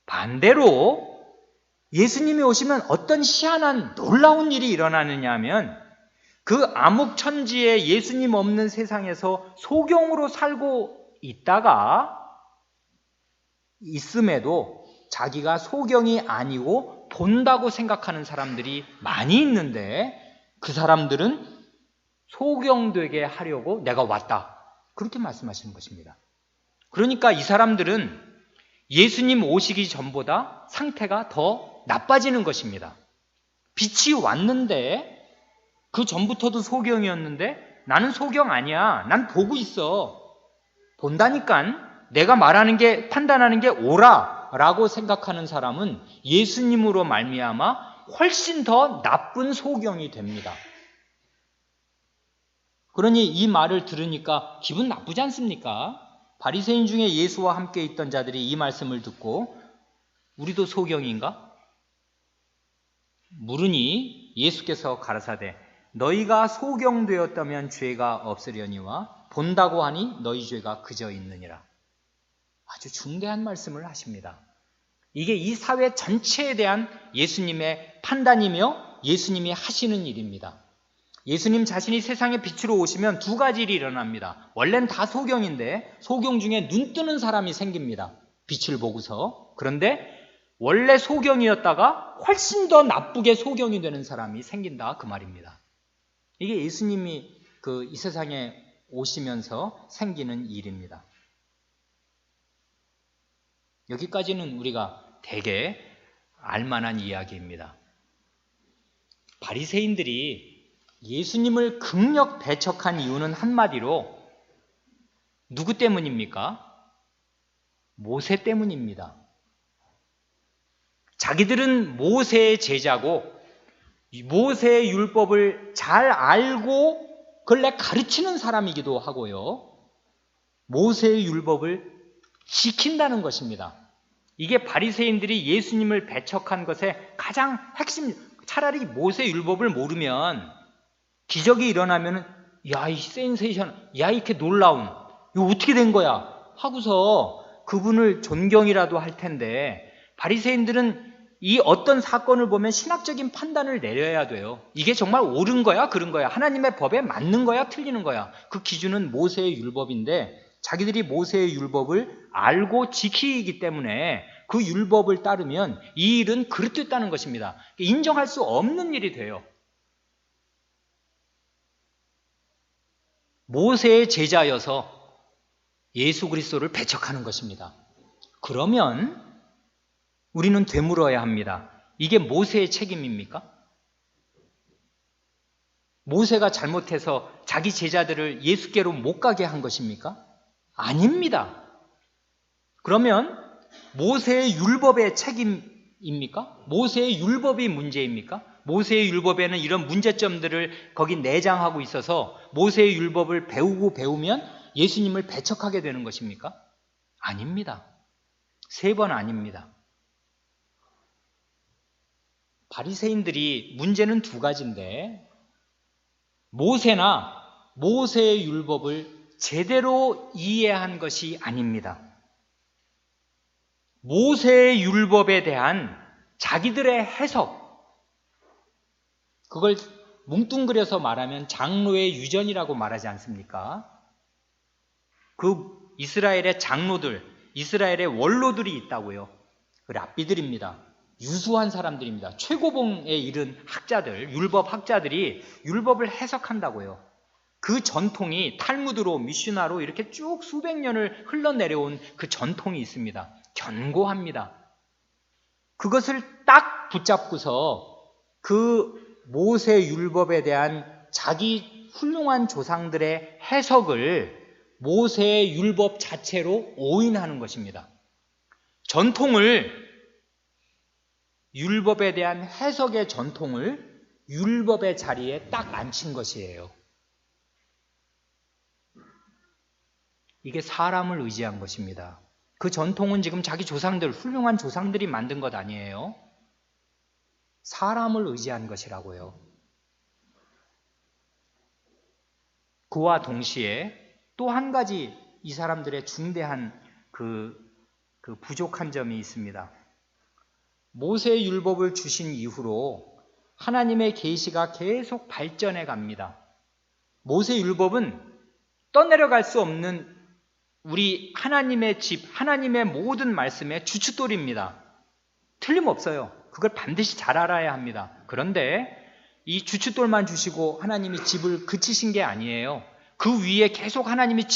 반대로 예수님이 오시면 어떤 희한한 놀라운 일이 일어나느냐 하면 그 암흑천지에 예수님 없는 세상에서 소경으로 살고 있음에도 자기가 소경이 아니고 본다고 생각하는 사람들이 많이 있는데 그 사람들은 소경되게 하려고 내가 왔다. 그렇게 말씀하시는 것입니다. 그러니까 이 사람들은 예수님 오시기 전보다 상태가 더 나빠지는 것입니다. 빛이 왔는데 그 전부터도 소경이었는데 나는 소경 아니야. 난 보고 있어. 본다니까 내가 말하는 게 판단하는 게 옳아 라고 생각하는 사람은 예수님으로 말미암아 훨씬 더 나쁜 소경이 됩니다. 그러니 이 말을 들으니까 기분 나쁘지 않습니까? 바리새인 중에 예수와 함께 있던 자들이 이 말씀을 듣고 우리도 소경인가? 물으니 예수께서 가라사대 너희가 소경되었다면 죄가 없으려니와 본다고 하니 너희 죄가 그저 있느니라. 아주 중대한 말씀을 하십니다. 이게 이 사회 전체에 대한 예수님의 판단이며 예수님이 하시는 일입니다. 예수님 자신이 세상의 빛으로 오시면 두 가지 일이 일어납니다. 원래는 다 소경인데 소경 중에 눈 뜨는 사람이 생깁니다. 빛을 보고서. 그런데 원래 소경이었다가 훨씬 더 나쁘게 소경이 되는 사람이 생긴다 그 말입니다. 이게 예수님이 이 세상에 오시면서 생기는 일입니다. 여기까지는 우리가 되게 알만한 이야기입니다. 바리새인들이 예수님을 극력 배척한 이유는 한마디로 누구 때문입니까? 모세 때문입니다. 자기들은 모세의 제자고 모세의 율법을 잘 알고 그걸 가르치는 사람이기도 하고요. 모세의 율법을 지킨다는 것입니다. 이게 바리새인들이 예수님을 배척한 것의 가장 핵심. 차라리 모세 율법을 모르면 기적이 일어나면 야, 이 센세이션, 야, 이렇게 놀라운 이거 어떻게 된 거야 하고서 그분을 존경이라도 할 텐데 바리새인들은 이 어떤 사건을 보면 신학적인 판단을 내려야 돼요. 이게 정말 옳은 거야 그른 거야 하나님의 법에 맞는 거야 틀리는 거야. 그 기준은 모세의 율법인데 자기들이 모세의 율법을 알고 지키기 때문에 그 율법을 따르면 이 일은 그릇됐다는 것입니다. 인정할 수 없는 일이 돼요. 모세의 제자여서 예수 그리스도를 배척하는 것입니다. 그러면 우리는 되물어야 합니다. 이게 모세의 책임입니까? 모세가 잘못해서 자기 제자들을 예수께로 못 가게 한 것입니까? 아닙니다. 그러면 모세의 율법의 책임입니까? 모세의 율법이 문제입니까? 모세의 율법에는 이런 문제점들을 거기 내장하고 있어서 모세의 율법을 배우면 예수님을 배척하게 되는 것입니까? 아닙니다. 3번 아닙니다. 바리새인들이 문제는 2가지인데 모세나 모세의 율법을 제대로 이해한 것이 아닙니다. 모세의 율법에 대한 자기들의 해석, 그걸 뭉뚱그려서 말하면 장로의 유전이라고 말하지 않습니까? 그 이스라엘의 장로들, 이스라엘의 원로들이 있다고요. 그 랍비들입니다. 유수한 사람들입니다. 최고봉에 이른 학자들, 율법 학자들이 율법을 해석한다고요. 그 전통이 탈무드로 미슈나로 이렇게 쭉 수백 년을 흘러내려온 그 전통이 있습니다. 견고합니다. 그것을 딱 붙잡고서 그 모세 율법에 대한 자기 훌륭한 조상들의 해석을 모세의 율법 자체로 오인하는 것입니다. 전통을 율법에 대한 해석의 전통을 율법의 자리에 딱 앉힌 것이에요. 이게 사람을 의지한 것입니다. 그 전통은 지금 자기 조상들, 훌륭한 조상들이 만든 것 아니에요. 사람을 의지한 것이라고요. 그와 동시에 또 한 가지 이 사람들의 중대한 그 부족한 점이 있습니다. 모세의 율법을 주신 이후로 하나님의 계시가 계속 발전해 갑니다. 모세 율법은 떠내려갈 수 없는 우리 하나님의 집, 하나님의 모든 말씀의 주춧돌입니다. 틀림없어요. 그걸 반드시 잘 알아야 합니다. 그런데 이 주춧돌만 주시고 하나님이 집을 그치신 게 아니에요. 그 위에 계속 하나님이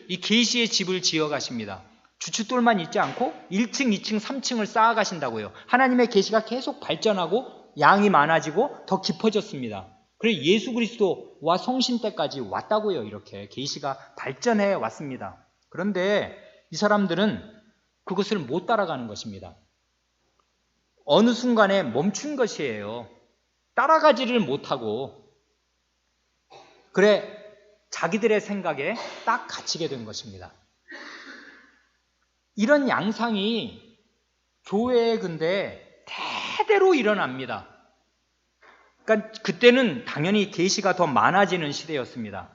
이 계시의 집을 지어 가십니다. 주춧돌만 있지 않고 1층, 2층, 3층을 쌓아 가신다고요. 하나님의 계시가 계속 발전하고 양이 많아지고 더 깊어졌습니다. 그래 예수 그리스도와 성신 때까지 왔다고요. 이렇게 계시가 발전해 왔습니다. 그런데 이 사람들은 그것을 못 따라가는 것입니다. 어느 순간에 멈춘 것이에요. 따라가지를 못하고 그래 자기들의 생각에 딱 갇히게 된 것입니다. 이런 양상이 교회에 근데 대대로 일어납니다. 그러니까 그때는 당연히 계시가 더 많아지는 시대였습니다.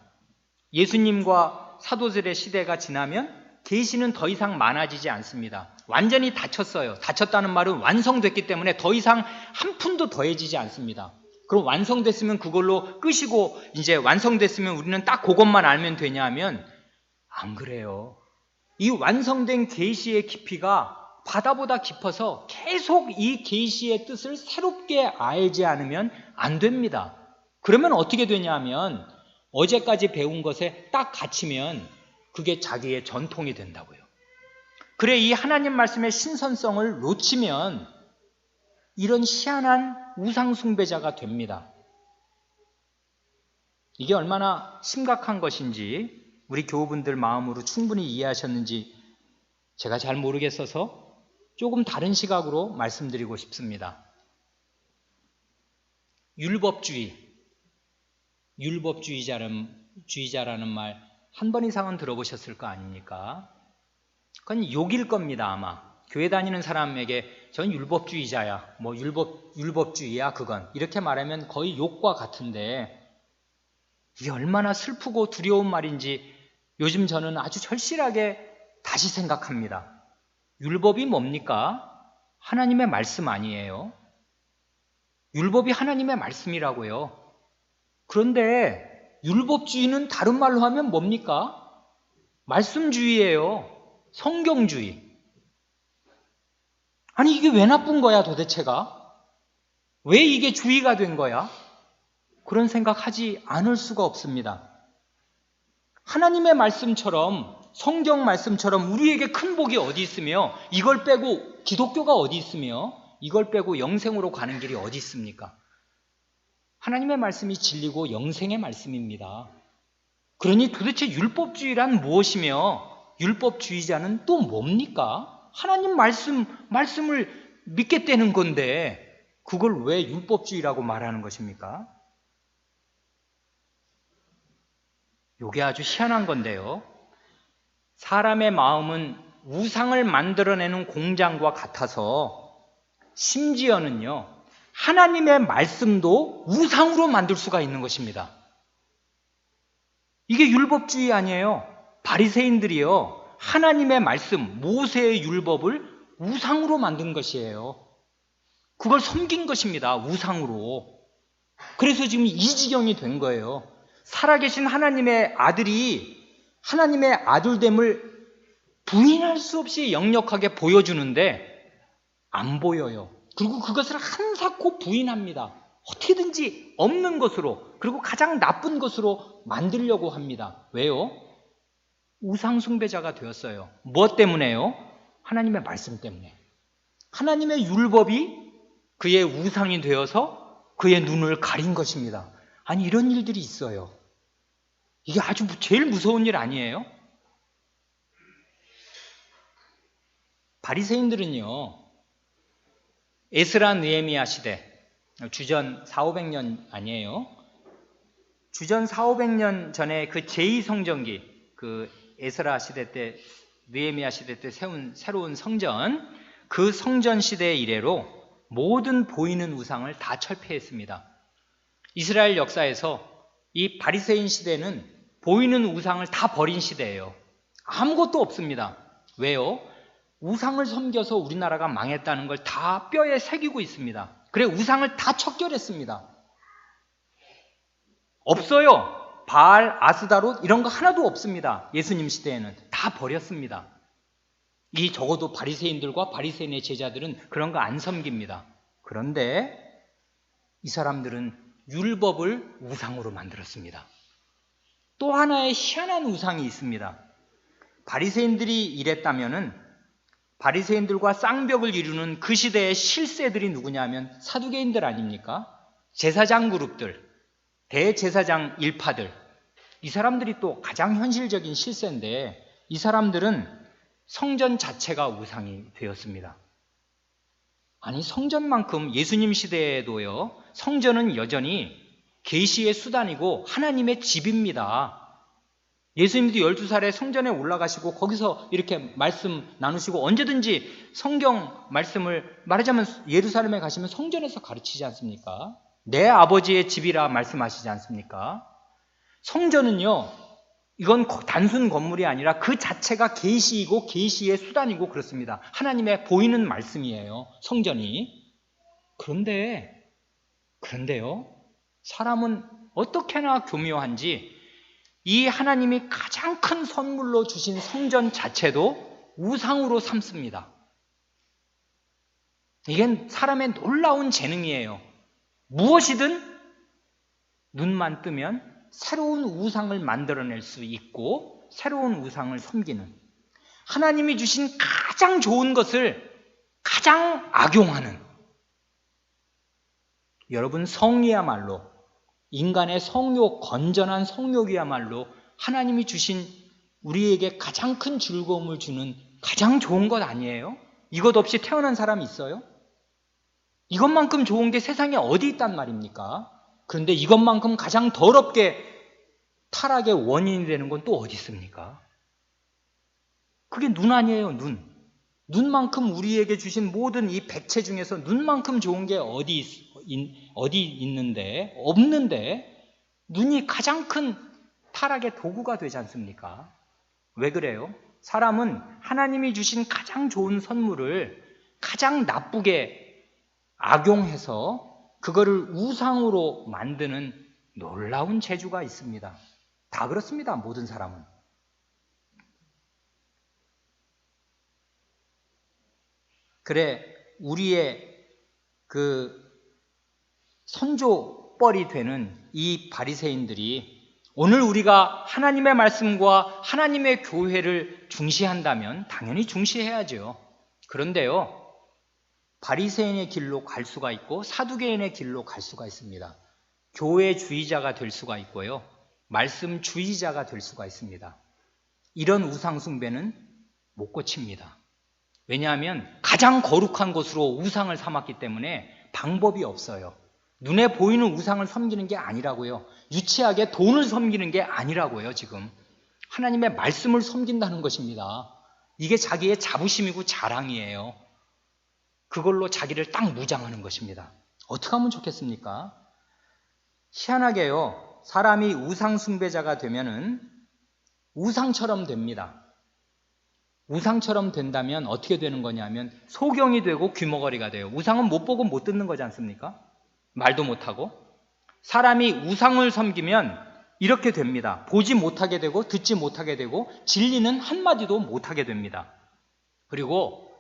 예수님과 사도들의 시대가 지나면 계시는 더 이상 많아지지 않습니다. 완전히 닫혔어요. 닫혔다는 말은 완성됐기 때문에 더 이상 한 푼도 더해지지 않습니다. 그럼 완성됐으면 그걸로 끄시고 이제 완성됐으면 우리는 딱 그것만 알면 되냐 하면 안 그래요. 이 완성된 계시의 깊이가 바다보다 깊어서 계속 이 계시의 뜻을 새롭게 알지 않으면 안 됩니다. 그러면 어떻게 되냐 하면 어제까지 배운 것에 딱 갇히면 그게 자기의 전통이 된다고요. 그래 이 하나님 말씀의 신선성을 놓치면 이런 희한한 우상 숭배자가 됩니다. 이게 얼마나 심각한 것인지 우리 교우분들 마음으로 충분히 이해하셨는지 제가 잘 모르겠어서 조금 다른 시각으로 말씀드리고 싶습니다. 율법주의자라는 말 한 번 이상은 들어보셨을 거 아닙니까? 그건 욕일 겁니다. 아마 교회 다니는 사람에게 전 율법주의자야, 뭐 율법주의야 그건 이렇게 말하면 거의 욕과 같은데 이게 얼마나 슬프고 두려운 말인지 요즘 저는 아주 절실하게 다시 생각합니다. 율법이 뭡니까? 하나님의 말씀 아니에요. 율법이 하나님의 말씀이라고요. 그런데 율법주의는 다른 말로 하면 뭡니까? 말씀주의예요. 성경주의. 아니 이게 왜 나쁜 거야 도대체가? 왜 이게 주의가 된 거야? 그런 생각하지 않을 수가 없습니다. 하나님의 말씀처럼 성경 말씀처럼 우리에게 큰 복이 어디 있으며 이걸 빼고 기독교가 어디 있으며 이걸 빼고 영생으로 가는 길이 어디 있습니까? 하나님의 말씀이 진리고 영생의 말씀입니다. 그러니 도대체 율법주의란 무엇이며 율법주의자는 또 뭡니까? 하나님 말씀을 믿겠다는 건데 그걸 왜 율법주의라고 말하는 것입니까? 이게 아주 희한한 건데요. 사람의 마음은 우상을 만들어내는 공장과 같아서 심지어는요 하나님의 말씀도 우상으로 만들 수가 있는 것입니다. 이게 율법주의 아니에요. 바리새인들이요 하나님의 말씀, 모세의 율법을 우상으로 만든 것이에요. 그걸 섬긴 것입니다. 우상으로. 그래서 지금 이 지경이 된 거예요. 살아계신 하나님의 아들이 하나님의 아들됨을 부인할 수 없이 역력하게 보여주는데 안 보여요. 그리고 그것을 한사코 부인합니다. 어떻게든지 없는 것으로 그리고 가장 나쁜 것으로 만들려고 합니다. 왜요? 우상 숭배자가 되었어요. 무엇 때문에요? 하나님의 말씀 때문에. 하나님의 율법이 그의 우상이 되어서 그의 눈을 가린 것입니다. 아니 이런 일들이 있어요. 이게 아주 제일 무서운 일 아니에요? 바리새인들은요 에스라 느헤미야 시대 주전 4,500년 아니에요? 주전 4,500년 전에 그 제2성전기 그 에스라 시대 때 느헤미야 시대 때 세운 새로운 성전 그 성전 시대 이래로 모든 보이는 우상을 다 철폐했습니다. 이스라엘 역사에서 이 바리새인 시대는 보이는 우상을 다 버린 시대예요. 아무것도 없습니다. 왜요? 우상을 섬겨서 우리나라가 망했다는 걸 다 뼈에 새기고 있습니다. 그래 우상을 다 척결했습니다. 없어요. 바알, 아스다롯 이런 거 하나도 없습니다. 예수님 시대에는 다 버렸습니다. 이 적어도 바리새인들과 바리새인의 제자들은 그런 거 안 섬깁니다. 그런데 이 사람들은 율법을 우상으로 만들었습니다. 또 하나의 희한한 우상이 있습니다. 바리새인들이 이랬다면은 바리새인들과 쌍벽을 이루는 그 시대의 실세들이 누구냐면 사두개인들 아닙니까? 제사장 그룹들, 대제사장 일파들, 이 사람들이 또 가장 현실적인 실세인데 이 사람들은 성전 자체가 우상이 되었습니다. 아니, 성전만큼 예수님 시대에도요, 성전은 여전히 계시의 수단이고 하나님의 집입니다. 예수님도 12살에 성전에 올라가시고 거기서 이렇게 말씀 나누시고 언제든지 성경 말씀을 말하자면 예루살렘에 가시면 성전에서 가르치지 않습니까? 내 아버지의 집이라 말씀하시지 않습니까? 성전은요, 이건 단순 건물이 아니라 그 자체가 계시이고 계시의 수단이고 그렇습니다. 하나님의 보이는 말씀이에요, 성전이. 그런데요, 사람은 어떻게나 교묘한지 이 하나님이 가장 큰 선물로 주신 성전 자체도 우상으로 삼습니다. 이게 사람의 놀라운 재능이에요. 무엇이든 눈만 뜨면 새로운 우상을 만들어낼 수 있고 새로운 우상을 섬기는, 하나님이 주신 가장 좋은 것을 가장 악용하는, 여러분, 성이야말로 인간의 성욕, 건전한 성욕이야말로 하나님이 주신 우리에게 가장 큰 즐거움을 주는 가장 좋은 것 아니에요? 이것 없이 태어난 사람이 있어요? 이것만큼 좋은 게 세상에 어디 있단 말입니까? 그런데 이것만큼 가장 더럽게 타락의 원인이 되는 건 또 어디 있습니까? 그게 눈 아니에요, 눈. 눈만큼 우리에게 주신 모든 이 백체 중에서 눈만큼 좋은 게 어디 있는데, 없는데, 눈이 가장 큰 타락의 도구가 되지 않습니까? 왜 그래요? 사람은 하나님이 주신 가장 좋은 선물을 가장 나쁘게 악용해서 그거를 우상으로 만드는 놀라운 재주가 있습니다. 다 그렇습니다, 모든 사람은. 그래, 우리의 그 선조뻘이 되는 이 바리새인들이 오늘 우리가 하나님의 말씀과 하나님의 교회를 중시한다면 당연히 중시해야죠. 그런데요, 바리새인의 길로 갈 수가 있고 사두개인의 길로 갈 수가 있습니다. 교회주의자가 될 수가 있고요, 말씀주의자가 될 수가 있습니다. 이런 우상 숭배는 못 고칩니다. 왜냐하면 가장 거룩한 것으로 우상을 삼았기 때문에 방법이 없어요. 눈에 보이는 우상을 섬기는 게 아니라고요. 유치하게 돈을 섬기는 게 아니라고요. 지금 하나님의 말씀을 섬긴다는 것입니다. 이게 자기의 자부심이고 자랑이에요. 그걸로 자기를 딱 무장하는 것입니다. 어떻게 하면 좋겠습니까? 희한하게요, 사람이 우상 숭배자가 되면은 우상처럼 됩니다. 우상처럼 된다면 어떻게 되는 거냐면 소경이 되고 귀머거리가 돼요. 우상은 못 보고 못 듣는 거지 않습니까? 말도 못하고. 사람이 우상을 섬기면 이렇게 됩니다. 보지 못하게 되고 듣지 못하게 되고 진리는 한마디도 못하게 됩니다. 그리고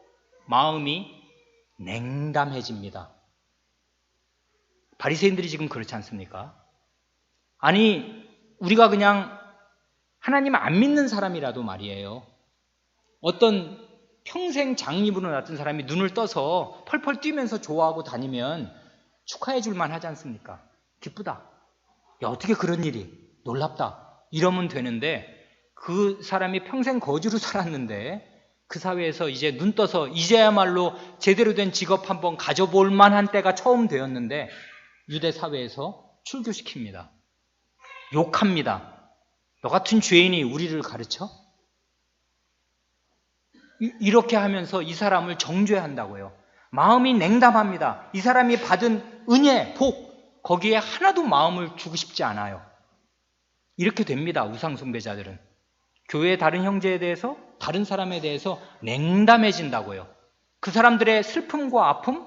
마음이 냉담해집니다. 바리새인들이 지금 그렇지 않습니까? 아니, 우리가 그냥 하나님 안 믿는 사람이라도 말이에요, 어떤 평생 장님으로 낳던 사람이 눈을 떠서 펄펄 뛰면서 좋아하고 다니면 축하해 줄만 하지 않습니까? 기쁘다. 야, 어떻게 그런 일이, 놀랍다, 이러면 되는데 그 사람이 평생 거지로 살았는데 그 사회에서 이제 눈 떠서 이제야말로 제대로 된 직업 한번 가져볼 만한 때가 처음 되었는데 유대 사회에서 출교시킵니다. 욕합니다. 너 같은 죄인이 우리를 가르쳐? 이렇게 하면서 이 사람을 정죄한다고요. 마음이 냉담합니다. 이 사람이 받은 은혜, 복, 거기에 하나도 마음을 주고 싶지 않아요. 이렇게 됩니다, 우상숭배자들은. 교회의 다른 형제에 대해서, 다른 사람에 대해서 냉담해진다고요. 그 사람들의 슬픔과 아픔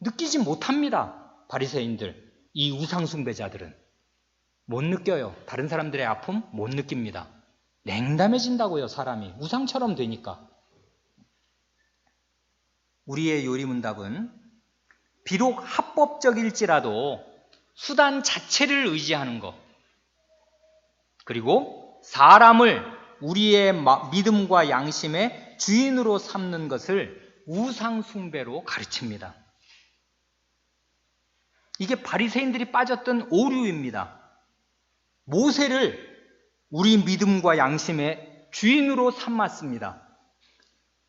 느끼지 못합니다. 바리새인들, 이 우상숭배자들은 못 느껴요. 다른 사람들의 아픔 못 느낍니다. 냉담해진다고요, 사람이. 우상처럼 되니까. 우리의 요리문답은 비록 합법적일지라도 수단 자체를 의지하는 것, 그리고 사람을 우리의 믿음과 양심의 주인으로 삼는 것을 우상숭배로 가르칩니다. 이게 바리새인들이 빠졌던 오류입니다. 모세를 우리 믿음과 양심의 주인으로 삼았습니다.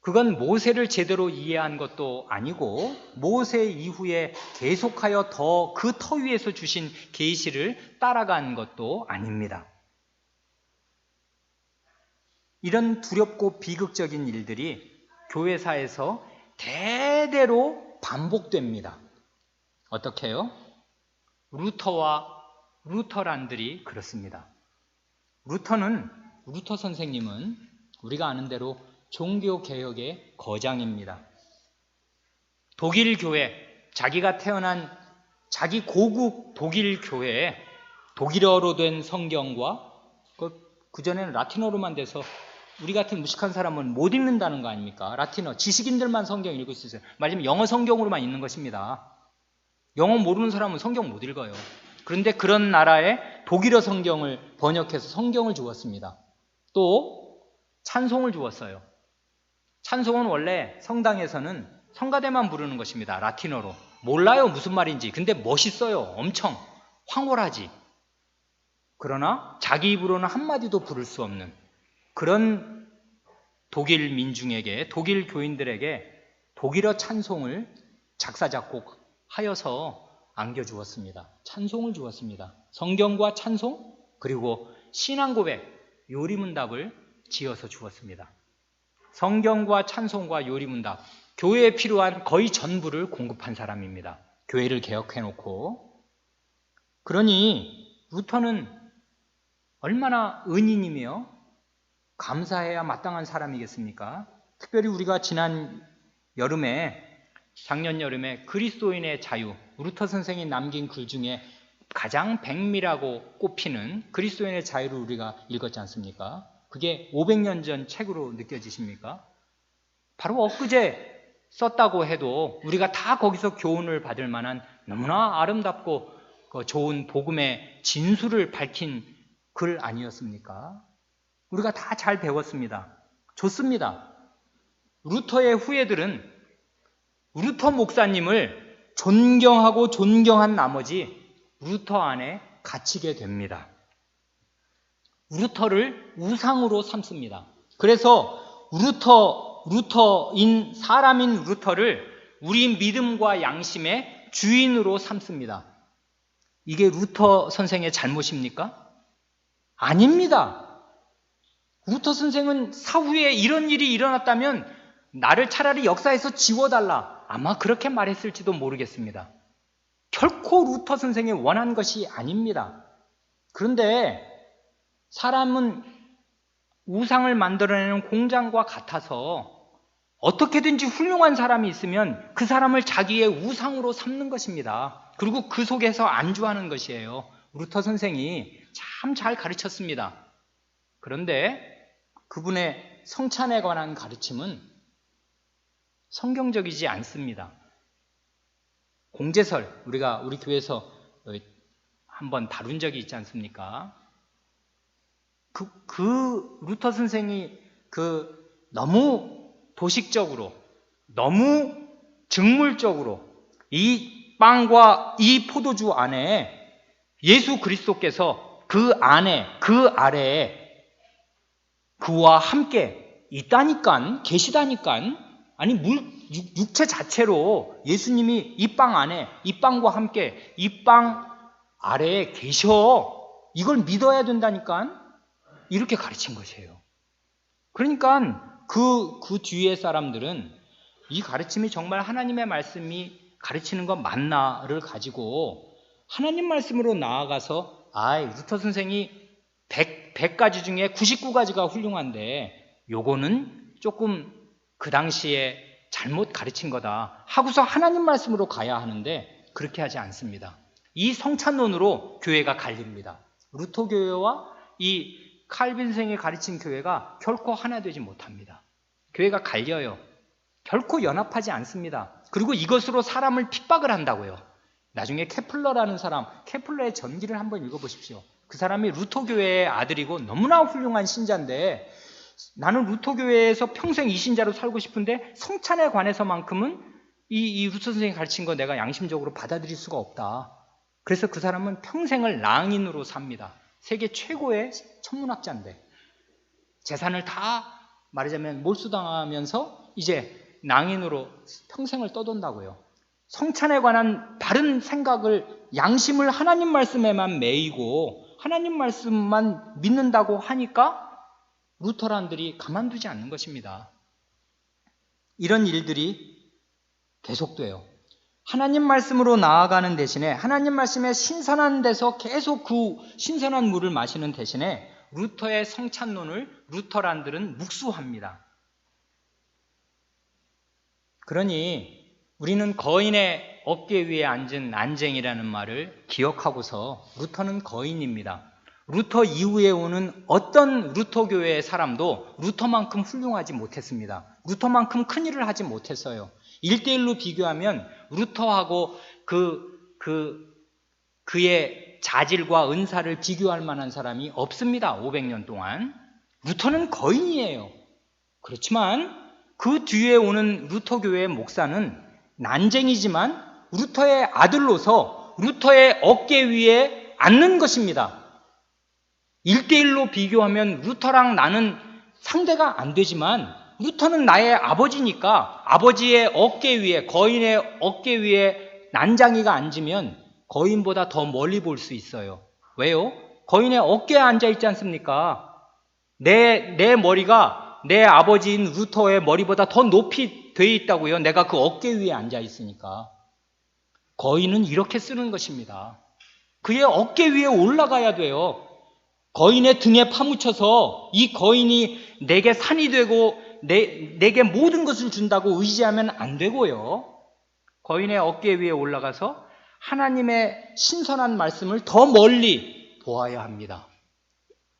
그건 모세를 제대로 이해한 것도 아니고 모세 이후에 계속하여 더 그 터 위에서 주신 계시를 따라간 것도 아닙니다. 이런 두렵고 비극적인 일들이 교회사에서 대대로 반복됩니다. 어떻게 해요? 루터와 루터란들이 그렇습니다. 루터 선생님은 우리가 아는 대로 종교개혁의 거장입니다. 독일 교회, 자기가 태어난 자기 고국 독일 교회에 독일어로 된 성경과 그전에는 라틴어로만 돼서 우리 같은 무식한 사람은 못 읽는다는 거 아닙니까? 라틴어, 지식인들만 성경 읽을 수 있어요. 말하자면 영어 성경으로만 읽는 것입니다. 영어 모르는 사람은 성경 못 읽어요. 그런데 그런 나라에 독일어 성경을 번역해서 성경을 주었습니다. 또 찬송을 주었어요. 찬송은 원래 성당에서는 성가대만 부르는 것입니다. 라틴어로. 몰라요 무슨 말인지. 근데 멋있어요. 엄청 황홀하지. 그러나 자기 입으로는 한마디도 부를 수 없는 그런 독일 민중에게, 독일 교인들에게 독일어 찬송을 작사 작곡하여서 안겨주었습니다. 찬송을 주었습니다. 성경과 찬송, 그리고 신앙 고백, 요리문답을 지어서 주었습니다. 성경과 찬송과 요리문답, 교회에 필요한 거의 전부를 공급한 사람입니다. 교회를 개혁해놓고. 그러니 루터는 얼마나 은인이며 감사해야 마땅한 사람이겠습니까? 특별히 우리가 작년 여름에 그리스도인의 자유, 루터 선생이 남긴 글 중에 가장 백미라고 꼽히는 그리스도인의 자유를 우리가 읽었지 않습니까? 그게 500년 전 책으로 느껴지십니까? 바로 엊그제 썼다고 해도 우리가 다 거기서 교훈을 받을 만한 너무나 아름답고 좋은 복음의 진수를 밝힌 글 아니었습니까? 우리가 다 잘 배웠습니다. 좋습니다. 루터의 후예들은 루터 목사님을 존경하고 존경한 나머지 루터 안에 갇히게 됩니다. 루터를 우상으로 삼습니다. 그래서 사람인 루터를 우리 믿음과 양심의 주인으로 삼습니다. 이게 루터 선생의 잘못입니까? 아닙니다. 루터 선생은 사후에 이런 일이 일어났다면 나를 차라리 역사에서 지워달라, 아마 그렇게 말했을지도 모르겠습니다. 결코 루터 선생이 원한 것이 아닙니다. 그런데 사람은 우상을 만들어내는 공장과 같아서 어떻게든지 훌륭한 사람이 있으면 그 사람을 자기의 우상으로 삼는 것입니다. 그리고 그 속에서 안주하는 것이에요. 루터 선생이 참 잘 가르쳤습니다. 그런데 그분의 성찬에 관한 가르침은 성경적이지 않습니다. 공제설, 우리가 우리 교회에서 한번 다룬 적이 있지 않습니까? 그 루터 선생이 너무 도식적으로, 너무 증물적으로 이 빵과 이 포도주 안에 예수 그리스도께서 그 안에, 그 아래에 그와 함께 있다니까, 계시다니까, 아니 육체 자체로 예수님이 이 빵 안에, 이 빵과 함께 이 빵 아래에 계셔, 이걸 믿어야 된다니까, 이렇게 가르친 것이에요. 그러니까 그 뒤에 사람들은 이 가르침이 정말 하나님의 말씀이 가르치는 것 맞나를 가지고 하나님 말씀으로 나아가서 루터 선생이 100가지 중에 99가지가 훌륭한데 요거는 조금 그 당시에 잘못 가르친 거다 하고서 하나님 말씀으로 가야 하는데 그렇게 하지 않습니다. 이 성찬론으로 교회가 갈립니다. 루터 교회와 이 칼빈생이 가르친 교회가 결코 하나 되지 못합니다. 교회가 갈려요. 결코 연합하지 않습니다. 그리고 이것으로 사람을 핍박을 한다고요. 나중에 케플러라는 사람, 케플러의 전기를 한번 읽어보십시오. 그 사람이 루터교회의 아들이고 너무나 훌륭한 신자인데 나는 루터교회에서 평생 이 신자로 살고 싶은데 성찬에 관해서만큼은 이 루터 선생님이 가르친 거 내가 양심적으로 받아들일 수가 없다. 그래서 그 사람은 평생을 낭인으로 삽니다. 세계 최고의 천문학자인데 재산을 다 말하자면 몰수당하면서 이제 낭인으로 평생을 떠돈다고요. 성찬에 관한 바른 생각을, 양심을 하나님 말씀에만 매이고 하나님 말씀만 믿는다고 하니까 루터란들이 가만두지 않는 것입니다. 이런 일들이 계속돼요. 하나님 말씀으로 나아가는 대신에 하나님 말씀의 신선한 데서 계속 그 신선한 물을 마시는 대신에 루터의 성찬론을 루터란들은 묵수합니다. 그러니 우리는 거인의 어깨 위에 앉은 난쟁이라는 말을 기억하고서 루터는 거인입니다. 루터 이후에 오는 어떤 루터교회의 사람도 루터만큼 훌륭하지 못했습니다. 루터만큼 큰 일을 하지 못했어요. 1대1로 비교하면 루터하고 그의 자질과 은사를 비교할 만한 사람이 없습니다. 500년 동안. 루터는 거인이에요. 그렇지만 그 뒤에 오는 루터교회의 목사는 난쟁이지만 루터의 아들로서 루터의 어깨 위에 앉는 것입니다. 1대1로 비교하면 루터랑 나는 상대가 안 되지만 루터는 나의 아버지니까 아버지의 어깨 위에, 거인의 어깨 위에 난장이가 앉으면 거인보다 더 멀리 볼 수 있어요. 왜요? 거인의 어깨에 앉아 있지 않습니까? 내 머리가 내 아버지인 루터의 머리보다 더 높이 돼 있다고요. 내가 그 어깨 위에 앉아 있으니까. 거인은 이렇게 쓰는 것입니다. 그의 어깨 위에 올라가야 돼요. 거인의 등에 파묻혀서 이 거인이 내게 산이 되고 내게 모든 것을 준다고 의지하면 안 되고요. 거인의 어깨 위에 올라가서 하나님의 신선한 말씀을 더 멀리 보아야 합니다.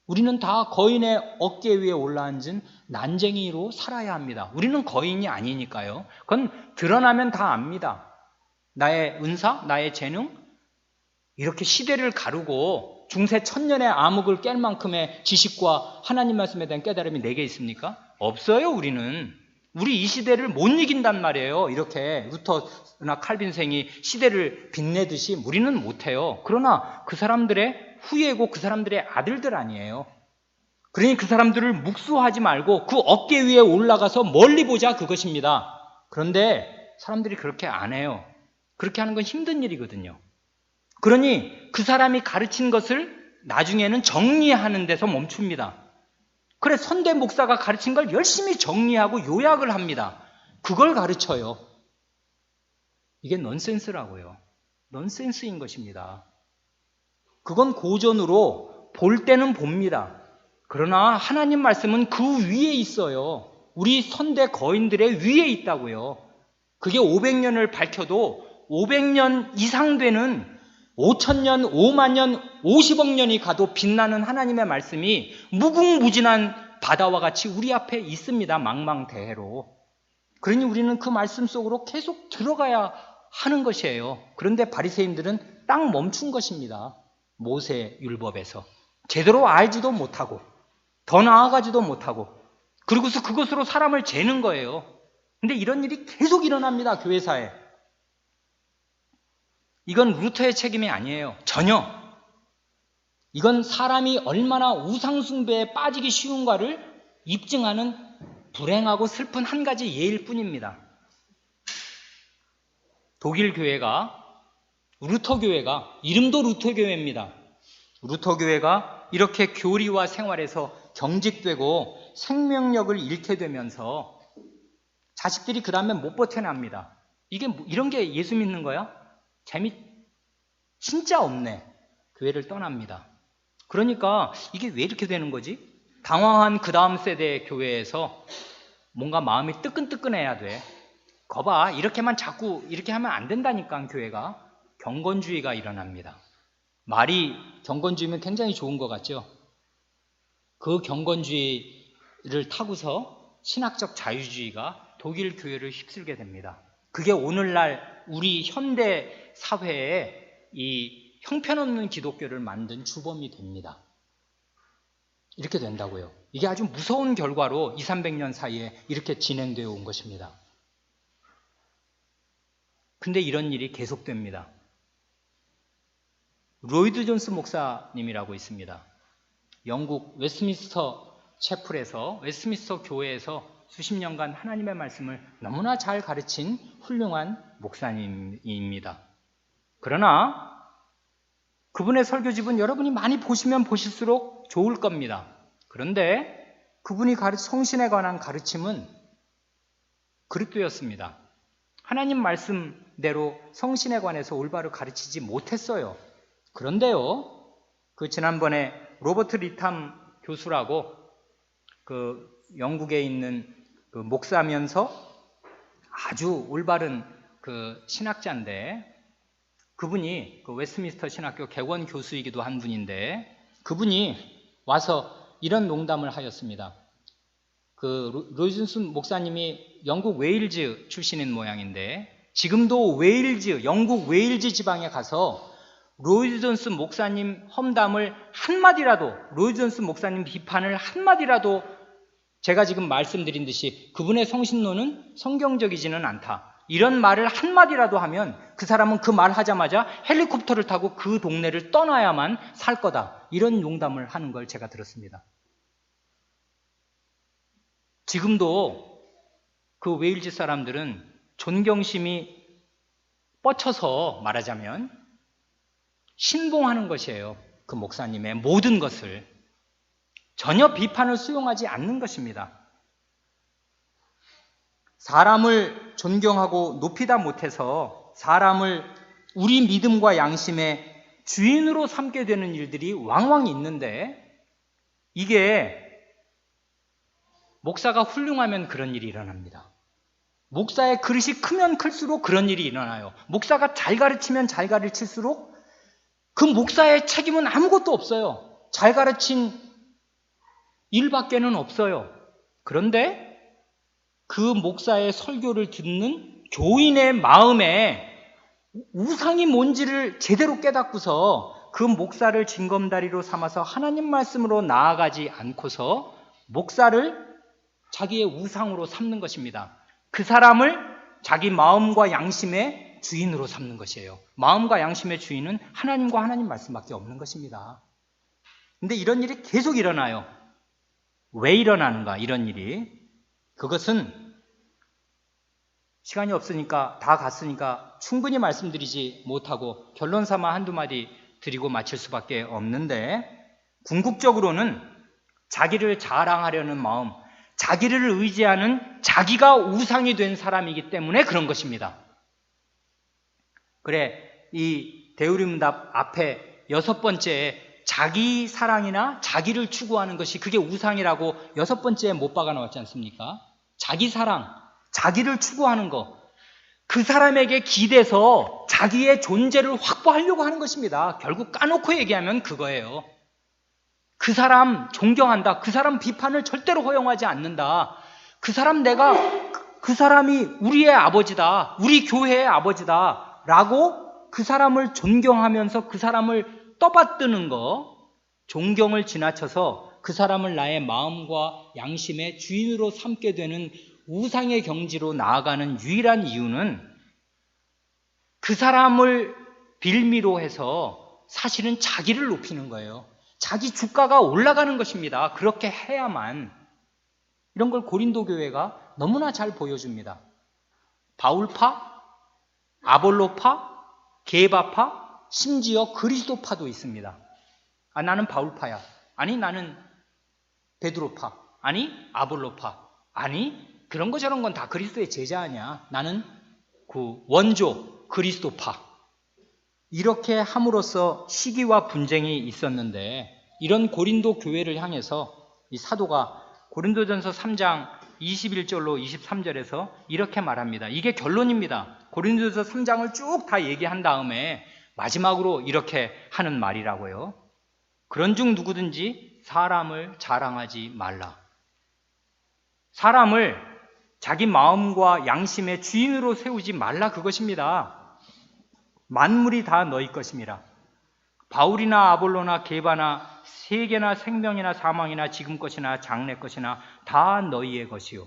우리는 다 거인의 어깨 위에 올라앉은 난쟁이로 살아야 합니다. 우리는 거인이 아니니까요. 그건 드러나면 다 압니다. 나의 은사, 나의 재능, 이렇게 시대를 가르고 중세 천년의 암흑을 깰 만큼의 지식과 하나님 말씀에 대한 깨달음이 내게 있습니까? 없어요. 우리 이 시대를 못 이긴단 말이에요. 이렇게 루터나 칼빈생이 시대를 빛내듯이 우리는 못해요. 그러나 그 사람들의 후예고 그 사람들의 아들들 아니에요. 그러니 그 사람들을 묵수하지 말고 그 어깨 위에 올라가서 멀리 보자, 그것입니다. 그런데 사람들이 그렇게 안 해요. 그렇게 하는 건 힘든 일이거든요. 그러니 그 사람이 가르친 것을 나중에는 정리하는 데서 멈춥니다. 그래, 선대 목사가 가르친 걸 열심히 정리하고 요약을 합니다. 그걸 가르쳐요. 이게 넌센스라고요. 넌센스인 것입니다. 그건 고전으로 볼 때는 봅니다. 그러나 하나님 말씀은 그 위에 있어요. 우리 선대 거인들의 위에 있다고요. 그게 500년을 밝혀도 500년 이상 되는 5,000년, 5만 년, 50억 년이 가도 빛나는 하나님의 말씀이 무궁무진한 바다와 같이 우리 앞에 있습니다. 망망대해로. 그러니 우리는 그 말씀 속으로 계속 들어가야 하는 것이에요. 그런데 바리새인들은 딱 멈춘 것입니다. 모세 율법에서 제대로 알지도 못하고 더 나아가지도 못하고 그리고서 그것으로 사람을 재는 거예요. 근데 이런 일이 계속 일어납니다. 교회사에. 이건 루터의 책임이 아니에요. 전혀. 이건 사람이 얼마나 우상숭배에 빠지기 쉬운가를 입증하는 불행하고 슬픈 한 가지 예일 뿐입니다. 독일 교회가, 루터 교회가, 이름도 루터 교회입니다. 루터 교회가 이렇게 교리와 생활에서 경직되고 생명력을 잃게 되면서 자식들이 그 다음에 못 버텨납니다. 이런 게 예수 믿는 거야? 진짜 없네. 교회를 떠납니다. 그러니까 이게 왜 이렇게 되는 거지? 당황한 그 다음 세대의 교회에서 뭔가 마음이 뜨끈뜨끈해야 돼. 거봐, 이렇게만 자꾸 이렇게 하면 안 된다니까. 교회가 경건주의가 일어납니다. 말이 경건주의면 굉장히 좋은 것 같죠? 그 경건주의를 타고서 신학적 자유주의가 독일 교회를 휩쓸게 됩니다. 그게 오늘날 우리 현대 사회에 이 형편없는 기독교를 만든 주범이 됩니다. 이렇게 된다고요. 이게 아주 무서운 결과로 200~300년 사이에 이렇게 진행되어 온 것입니다. 근데 이런 일이 계속됩니다. 로이드 존스 목사님이라고 있습니다. 영국 웨스트민스터 채플에서, 웨스트민스터 교회에서 수십 년간 하나님의 말씀을 너무나 잘 가르친 훌륭한 목사님입니다. 그러나 그분의 설교집은 여러분이 많이 보시면 보실수록 좋을 겁니다. 그런데 그분이 성신에 관한 가르침은 그릇되었습니다. 하나님 말씀대로 성신에 관해서 올바로 가르치지 못했어요. 그런데요, 지난번에 로버트 리탐 교수라고 영국에 있는 목사면서 아주 올바른 신학자인데, 그분이 웨스트민스터 신학교 객원 교수이기도 한 분인데, 그분이 와서 이런 농담을 하였습니다. 로이드 존스 목사님이 영국 웨일즈 출신인 모양인데, 지금도 영국 웨일즈 지방에 가서 로이드 존스 목사님 험담을 한마디라도, 로이드 존스 목사님 비판을 한마디라도, 제가 지금 말씀드린 듯이 그분의 성신론은 성경적이지는 않다, 이런 말을 한마디라도 하면 그 사람은 그 말 하자마자 헬리콥터를 타고 그 동네를 떠나야만 살 거다, 이런 농담을 하는 걸 제가 들었습니다. 지금도 그 웨일즈 사람들은 존경심이 뻗쳐서 말하자면 신봉하는 것이에요. 그 목사님의 모든 것을. 전혀 비판을 수용하지 않는 것입니다. 사람을 존경하고 높이다 못해서 사람을 우리 믿음과 양심의 주인으로 삼게 되는 일들이 왕왕 있는데, 이게 목사가 훌륭하면 그런 일이 일어납니다. 목사의 그릇이 크면 클수록 그런 일이 일어나요. 목사가 잘 가르치면 잘 가르칠수록 그 목사의 책임은 아무것도 없어요. 잘 가르친 일밖에는 없어요. 그런데 그 목사의 설교를 듣는 교인의 마음에 우상이 뭔지를 제대로 깨닫고서 그 목사를 징검다리로 삼아서 하나님 말씀으로 나아가지 않고서 목사를 자기의 우상으로 삼는 것입니다. 그 사람을 자기 마음과 양심의 주인으로 삼는 것이에요. 마음과 양심의 주인은 하나님과 하나님 말씀밖에 없는 것입니다. 근데 이런 일이 계속 일어나요. 왜 일어나는가, 이런 일이? 그것은 시간이 없으니까, 다 갔으니까 충분히 말씀드리지 못하고 결론 삼아 한두 마디 드리고 마칠 수밖에 없는데, 궁극적으로는 자기를 자랑하려는 마음, 자기를 의지하는 자기가 우상이 된 사람이기 때문에 그런 것입니다. 그래, 이 대우림답 앞에 6번째, 자기 사랑이나 자기를 추구하는 것이 그게 우상이라고 6번째에 못 박아 나왔지 않습니까? 자기 사랑, 자기를 추구하는 것, 그 사람에게 기대서 자기의 존재를 확보하려고 하는 것입니다. 결국 까놓고 얘기하면 그거예요. 그 사람 존경한다, 그 사람 비판을 절대로 허용하지 않는다, 그 사람이 우리의 아버지다, 우리 교회의 아버지다 라고 그 사람을 존경하면서 그 사람을 떠받드는 거, 존경을 지나쳐서 그 사람을 나의 마음과 양심의 주인으로 삼게 되는 우상의 경지로 나아가는 유일한 이유는 그 사람을 빌미로 해서 사실은 자기를 높이는 거예요. 자기 주가가 올라가는 것입니다. 그렇게 해야만. 이런 걸 고린도 교회가 너무나 잘 보여줍니다. 바울파, 아볼로파, 게바파, 심지어 그리스도파도 있습니다. 아, 나는 바울파야. 아니, 나는 베드로파. 아니, 아볼로파. 아니, 그런 거 저런 건 다 그리스도의 제자 아니야. 나는 그 원조 그리스도파. 이렇게 함으로써 시기와 분쟁이 있었는데, 이런 고린도 교회를 향해서 이 사도가 고린도전서 3장 21절로 23절에서 이렇게 말합니다. 이게 결론입니다. 고린도전서 3장을 쭉 다 얘기한 다음에 마지막으로 이렇게 하는 말이라고요. 그런즉 누구든지 사람을 자랑하지 말라. 사람을 자기 마음과 양심의 주인으로 세우지 말라 그것입니다. 만물이 다 너희 것임이라. 바울이나 아볼로나 게바나 세계나 생명이나 사망이나 지금 것이나 장래 것이나 다 너희의 것이요.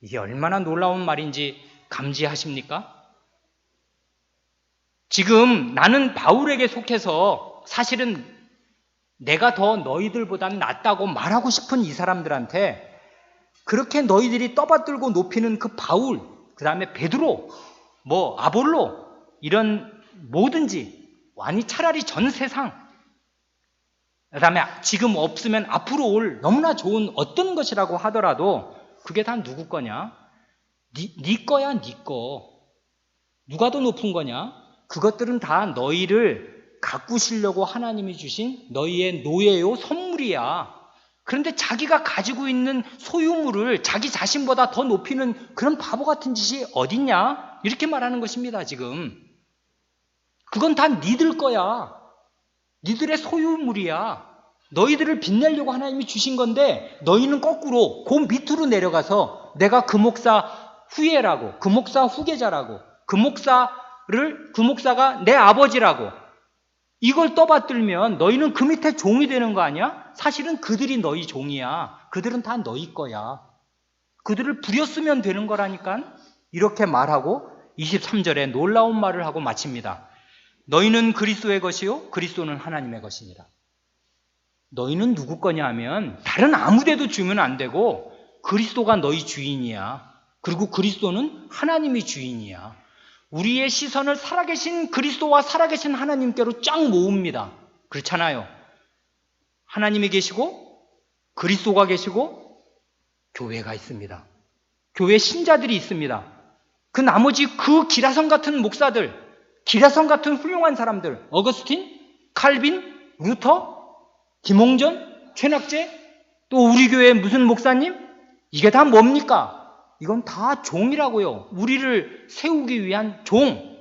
이게 얼마나 놀라운 말인지 감지하십니까? 지금 나는 바울에게 속해서 사실은 내가 더 너희들보다는 낫다고 말하고 싶은 이 사람들한테 그렇게 너희들이 떠받들고 높이는 그 바울, 그 다음에 베드로, 아볼로 이런 뭐든지 아니 차라리 전 세상, 그 다음에 지금 없으면 앞으로 올 너무나 좋은 어떤 것이라고 하더라도 그게 다 누구 거냐? 네 거야, 네 거. 누가 더 높은 거냐? 그것들은 다 너희를 가꾸시려고 하나님이 주신 너희의 노예요, 선물이야. 그런데 자기가 가지고 있는 소유물을 자기 자신보다 더 높이는 그런 바보 같은 짓이 어딨냐? 이렇게 말하는 것입니다, 지금. 그건 다 니들 거야. 니들의 소유물이야. 너희들을 빛내려고 하나님이 주신 건데 너희는 거꾸로 그 밑으로 내려가서 내가 그 목사 후예라고, 그 목사 후계자라고, 그 목사가 내 아버지라고 이걸 떠받들면 너희는 그 밑에 종이 되는 거 아니야? 사실은 그들이 너희 종이야. 그들은 다 너희 거야. 그들을 부렸으면 되는 거라니까. 이렇게 말하고 23절에 놀라운 말을 하고 마칩니다. 너희는 그리스도의 것이요 그리스도는 하나님의 것이니라. 너희는 누구 거냐 하면 다른 아무데도 주면 안 되고 그리스도가 너희 주인이야. 그리고 그리스도는 하나님이 주인이야. 우리의 시선을 살아계신 그리스도와 살아계신 하나님께로 쫙 모읍니다. 그렇잖아요. 하나님이 계시고 그리스도가 계시고 교회가 있습니다. 교회 신자들이 있습니다. 그 나머지 그 기라성 같은 목사들, 기라성 같은 훌륭한 사람들, 어거스틴, 칼빈, 루터, 김홍전, 최낙재, 또 우리 교회 무슨 목사님? 이게 다 뭡니까? 이건 다 종이라고요. 우리를 세우기 위한 종.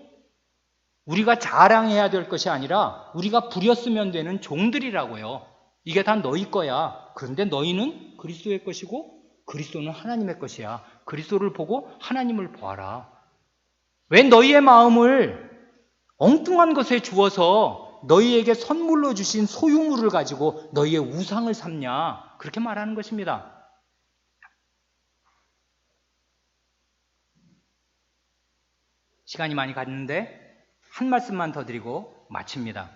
우리가 자랑해야 될 것이 아니라 우리가 부렸으면 되는 종들이라고요. 이게 다 너희 거야. 그런데 너희는 그리스도의 것이고 그리스도는 하나님의 것이야. 그리스도를 보고 하나님을 보아라. 왜 너희의 마음을 엉뚱한 것에 주어서 너희에게 선물로 주신 소유물을 가지고 너희의 우상을 삼냐? 그렇게 말하는 것입니다. 시간이 많이 갔는데 한 말씀만 더 드리고 마칩니다.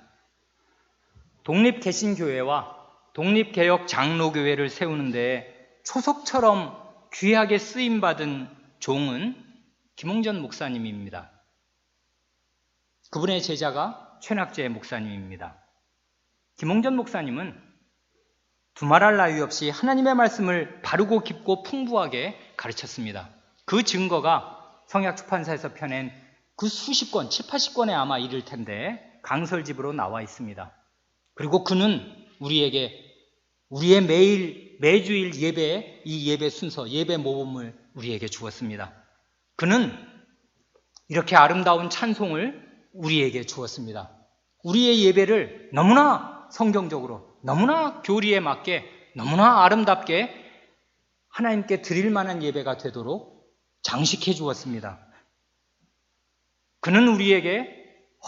독립개신교회와 독립개혁 장로교회를 세우는데 초석처럼 귀하게 쓰임받은 종은 김홍전 목사님입니다. 그분의 제자가 최낙재 목사님입니다. 김홍전 목사님은 두말할 나위 없이 하나님의 말씀을 바르고 깊고 풍부하게 가르쳤습니다. 그 증거가 성약出판사에서 펴낸 그 수십 권, 7, 80권에 아마 이를 텐데 강설집으로 나와 있습니다. 그리고 그는 우리에게 우리의 매주일 예배, 이 예배 순서, 예배 모범을 우리에게 주었습니다. 그는 이렇게 아름다운 찬송을 우리에게 주었습니다. 우리의 예배를 너무나 성경적으로, 너무나 교리에 맞게, 너무나 아름답게 하나님께 드릴 만한 예배가 되도록 장식해 주었습니다. 그는 우리에게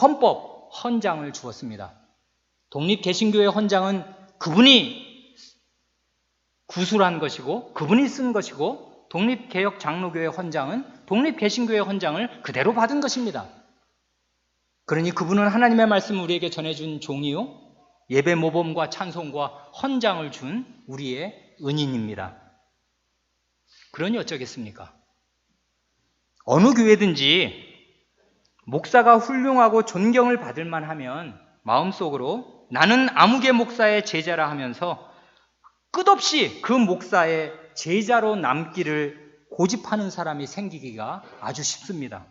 헌법, 헌장을 주었습니다. 독립개신교회 헌장은 그분이 구술한 것이고 그분이 쓴 것이고 독립개혁장로교회 헌장은 독립개신교회 헌장을 그대로 받은 것입니다. 그러니 그분은 하나님의 말씀을 우리에게 전해준 종이요 예배 모범과 찬송과 헌장을 준 우리의 은인입니다. 그러니 어쩌겠습니까? 어느 교회든지 목사가 훌륭하고 존경을 받을 만하면 마음속으로 나는 아무개 목사의 제자라 하면서 끝없이 그 목사의 제자로 남기를 고집하는 사람이 생기기가 아주 쉽습니다.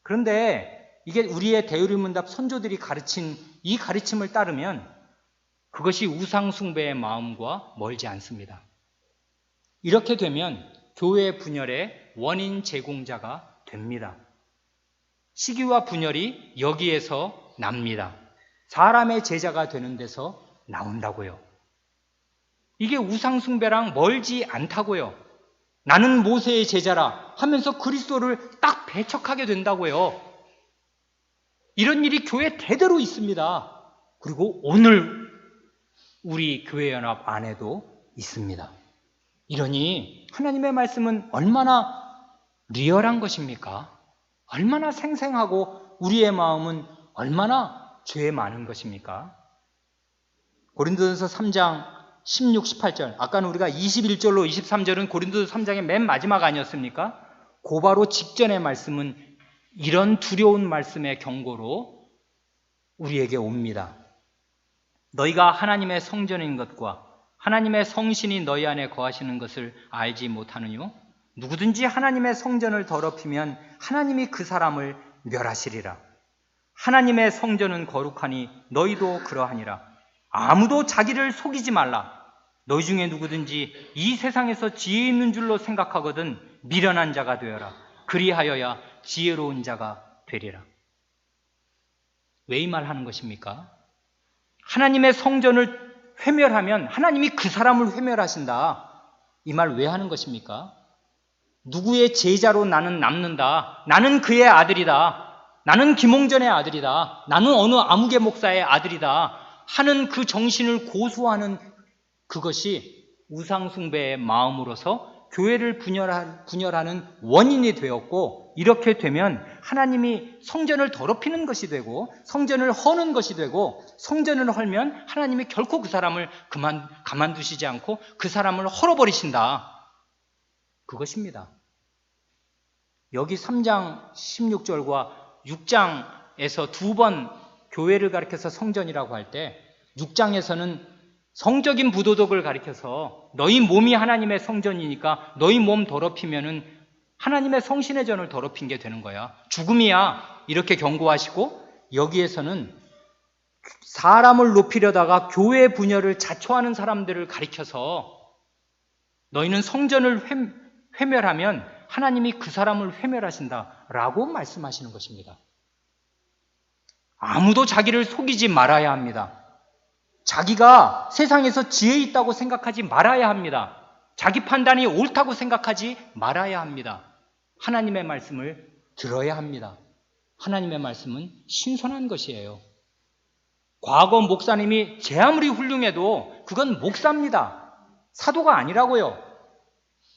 그런데 이게 우리의 대의문답 선조들이 가르친 이 가르침을 따르면 그것이 우상숭배의 마음과 멀지 않습니다. 이렇게 되면 교회 분열의 원인 제공자가 됩니다. 시기와 분열이 여기에서 납니다. 사람의 제자가 되는 데서 나온다고요. 이게 우상숭배랑 멀지 않다고요. 나는 모세의 제자라 하면서 그리스도를 딱 배척하게 된다고요. 이런 일이 교회 대대로 있습니다. 그리고 오늘 우리 교회연합 안에도 있습니다. 이러니 하나님의 말씀은 얼마나 리얼한 것입니까? 얼마나 생생하고 우리의 마음은 얼마나 죄에 많은 것입니까? 고린도전서 3장 16, 18절, 아까는 우리가 21절로 23절은 고린도서 3장의 맨 마지막 아니었습니까? 고바로 직전의 말씀은 이런 두려운 말씀의 경고로 우리에게 옵니다. 너희가 하나님의 성전인 것과 하나님의 성신이 너희 안에 거하시는 것을 알지 못하느뇨? 누구든지 하나님의 성전을 더럽히면 하나님이 그 사람을 멸하시리라. 하나님의 성전은 거룩하니 너희도 그러하니라. 아무도 자기를 속이지 말라. 너희 중에 누구든지 이 세상에서 지혜 있는 줄로 생각하거든 미련한 자가 되어라. 그리하여야 지혜로운 자가 되리라. 왜 이 말 하는 것입니까? 하나님의 성전을 회멸하면 하나님이 그 사람을 회멸하신다. 이 말 왜 하는 것입니까? 누구의 제자로 나는 남는다. 나는 그의 아들이다. 나는 김홍전의 아들이다. 나는 어느 아무개 목사의 아들이다. 하는 그 정신을 고수하는 그것이 우상숭배의 마음으로서 교회를 분열하는 원인이 되었고, 이렇게 되면 하나님이 성전을 더럽히는 것이 되고 성전을 허는 것이 되고, 성전을 헐면 하나님이 결코 그 사람을 가만두시지 않고 그 사람을 헐어버리신다. 그것입니다. 여기 3장 16절과 6장에서 두 번 교회를 가리켜서 성전이라고 할 때, 6장에서는 성적인 부도덕을 가리켜서 너희 몸이 하나님의 성전이니까 너희 몸 더럽히면은 하나님의 성신의 전을 더럽힌 게 되는 거야. 죽음이야. 이렇게 경고하시고, 여기에서는 사람을 높이려다가 교회 분열을 자초하는 사람들을 가리켜서 너희는 성전을 회멸하면 하나님이 그 사람을 회멸하신다라고 말씀하시는 것입니다. 아무도 자기를 속이지 말아야 합니다. 자기가 세상에서 지혜 있다고 생각하지 말아야 합니다. 자기 판단이 옳다고 생각하지 말아야 합니다. 하나님의 말씀을 들어야 합니다. 하나님의 말씀은 신선한 것이에요. 과거 목사님이 제 아무리 훌륭해도 그건 목사입니다. 사도가 아니라고요.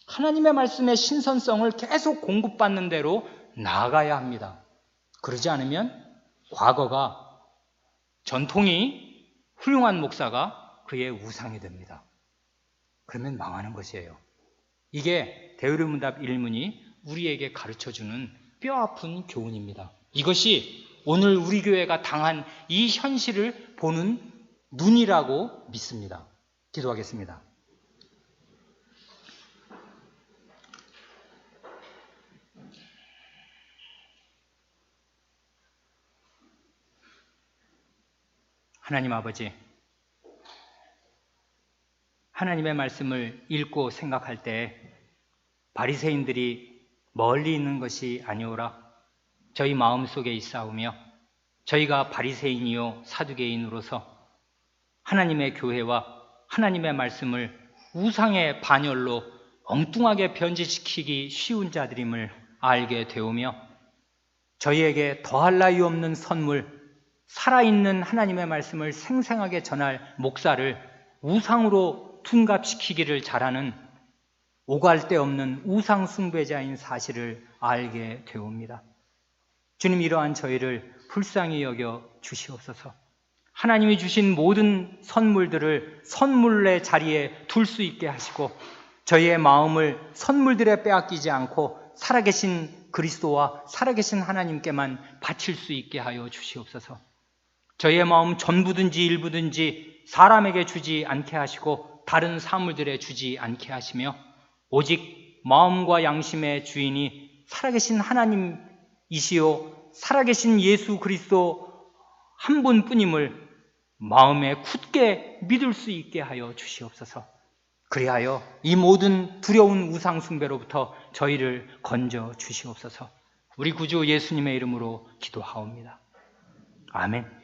하나님의 말씀의 신선성을 계속 공급받는 대로 나아가야 합니다. 그러지 않으면 과거가, 전통이 훌륭한 목사가 그의 우상이 됩니다. 그러면 망하는 것이에요. 이게 대의문답 1문이 우리에게 가르쳐주는 뼈아픈 교훈입니다. 이것이 오늘 우리 교회가 당한 이 현실을 보는 눈이라고 믿습니다. 기도하겠습니다. 하나님 아버지, 하나님의 말씀을 읽고 생각할 때 바리새인들이 멀리 있는 것이 아니오라 저희 마음속에 있사오며, 저희가 바리새인이요 사두개인으로서 하나님의 교회와 하나님의 말씀을 우상의 반열로 엉뚱하게 변질시키기 쉬운 자들임을 알게 되오며, 저희에게 더할 나위 없는 선물, 살아있는 하나님의 말씀을 생생하게 전할 목사를 우상으로 둔갑시키기를 잘하는 오갈 데 없는 우상 숭배자인 사실을 알게 되옵니다. 주님, 이러한 저희를 불쌍히 여겨 주시옵소서. 하나님이 주신 모든 선물들을 선물의 자리에 둘 수 있게 하시고, 저희의 마음을 선물들에 빼앗기지 않고 살아계신 그리스도와 살아계신 하나님께만 바칠 수 있게 하여 주시옵소서. 저희의 마음 전부든지 일부든지 사람에게 주지 않게 하시고 다른 사물들에 주지 않게 하시며, 오직 마음과 양심의 주인이 살아계신 하나님이시요 살아계신 예수 그리스도 한 분뿐임을 마음에 굳게 믿을 수 있게 하여 주시옵소서. 그리하여 이 모든 두려운 우상 숭배로부터 저희를 건져 주시옵소서. 우리 구주 예수님의 이름으로 기도하옵니다. 아멘.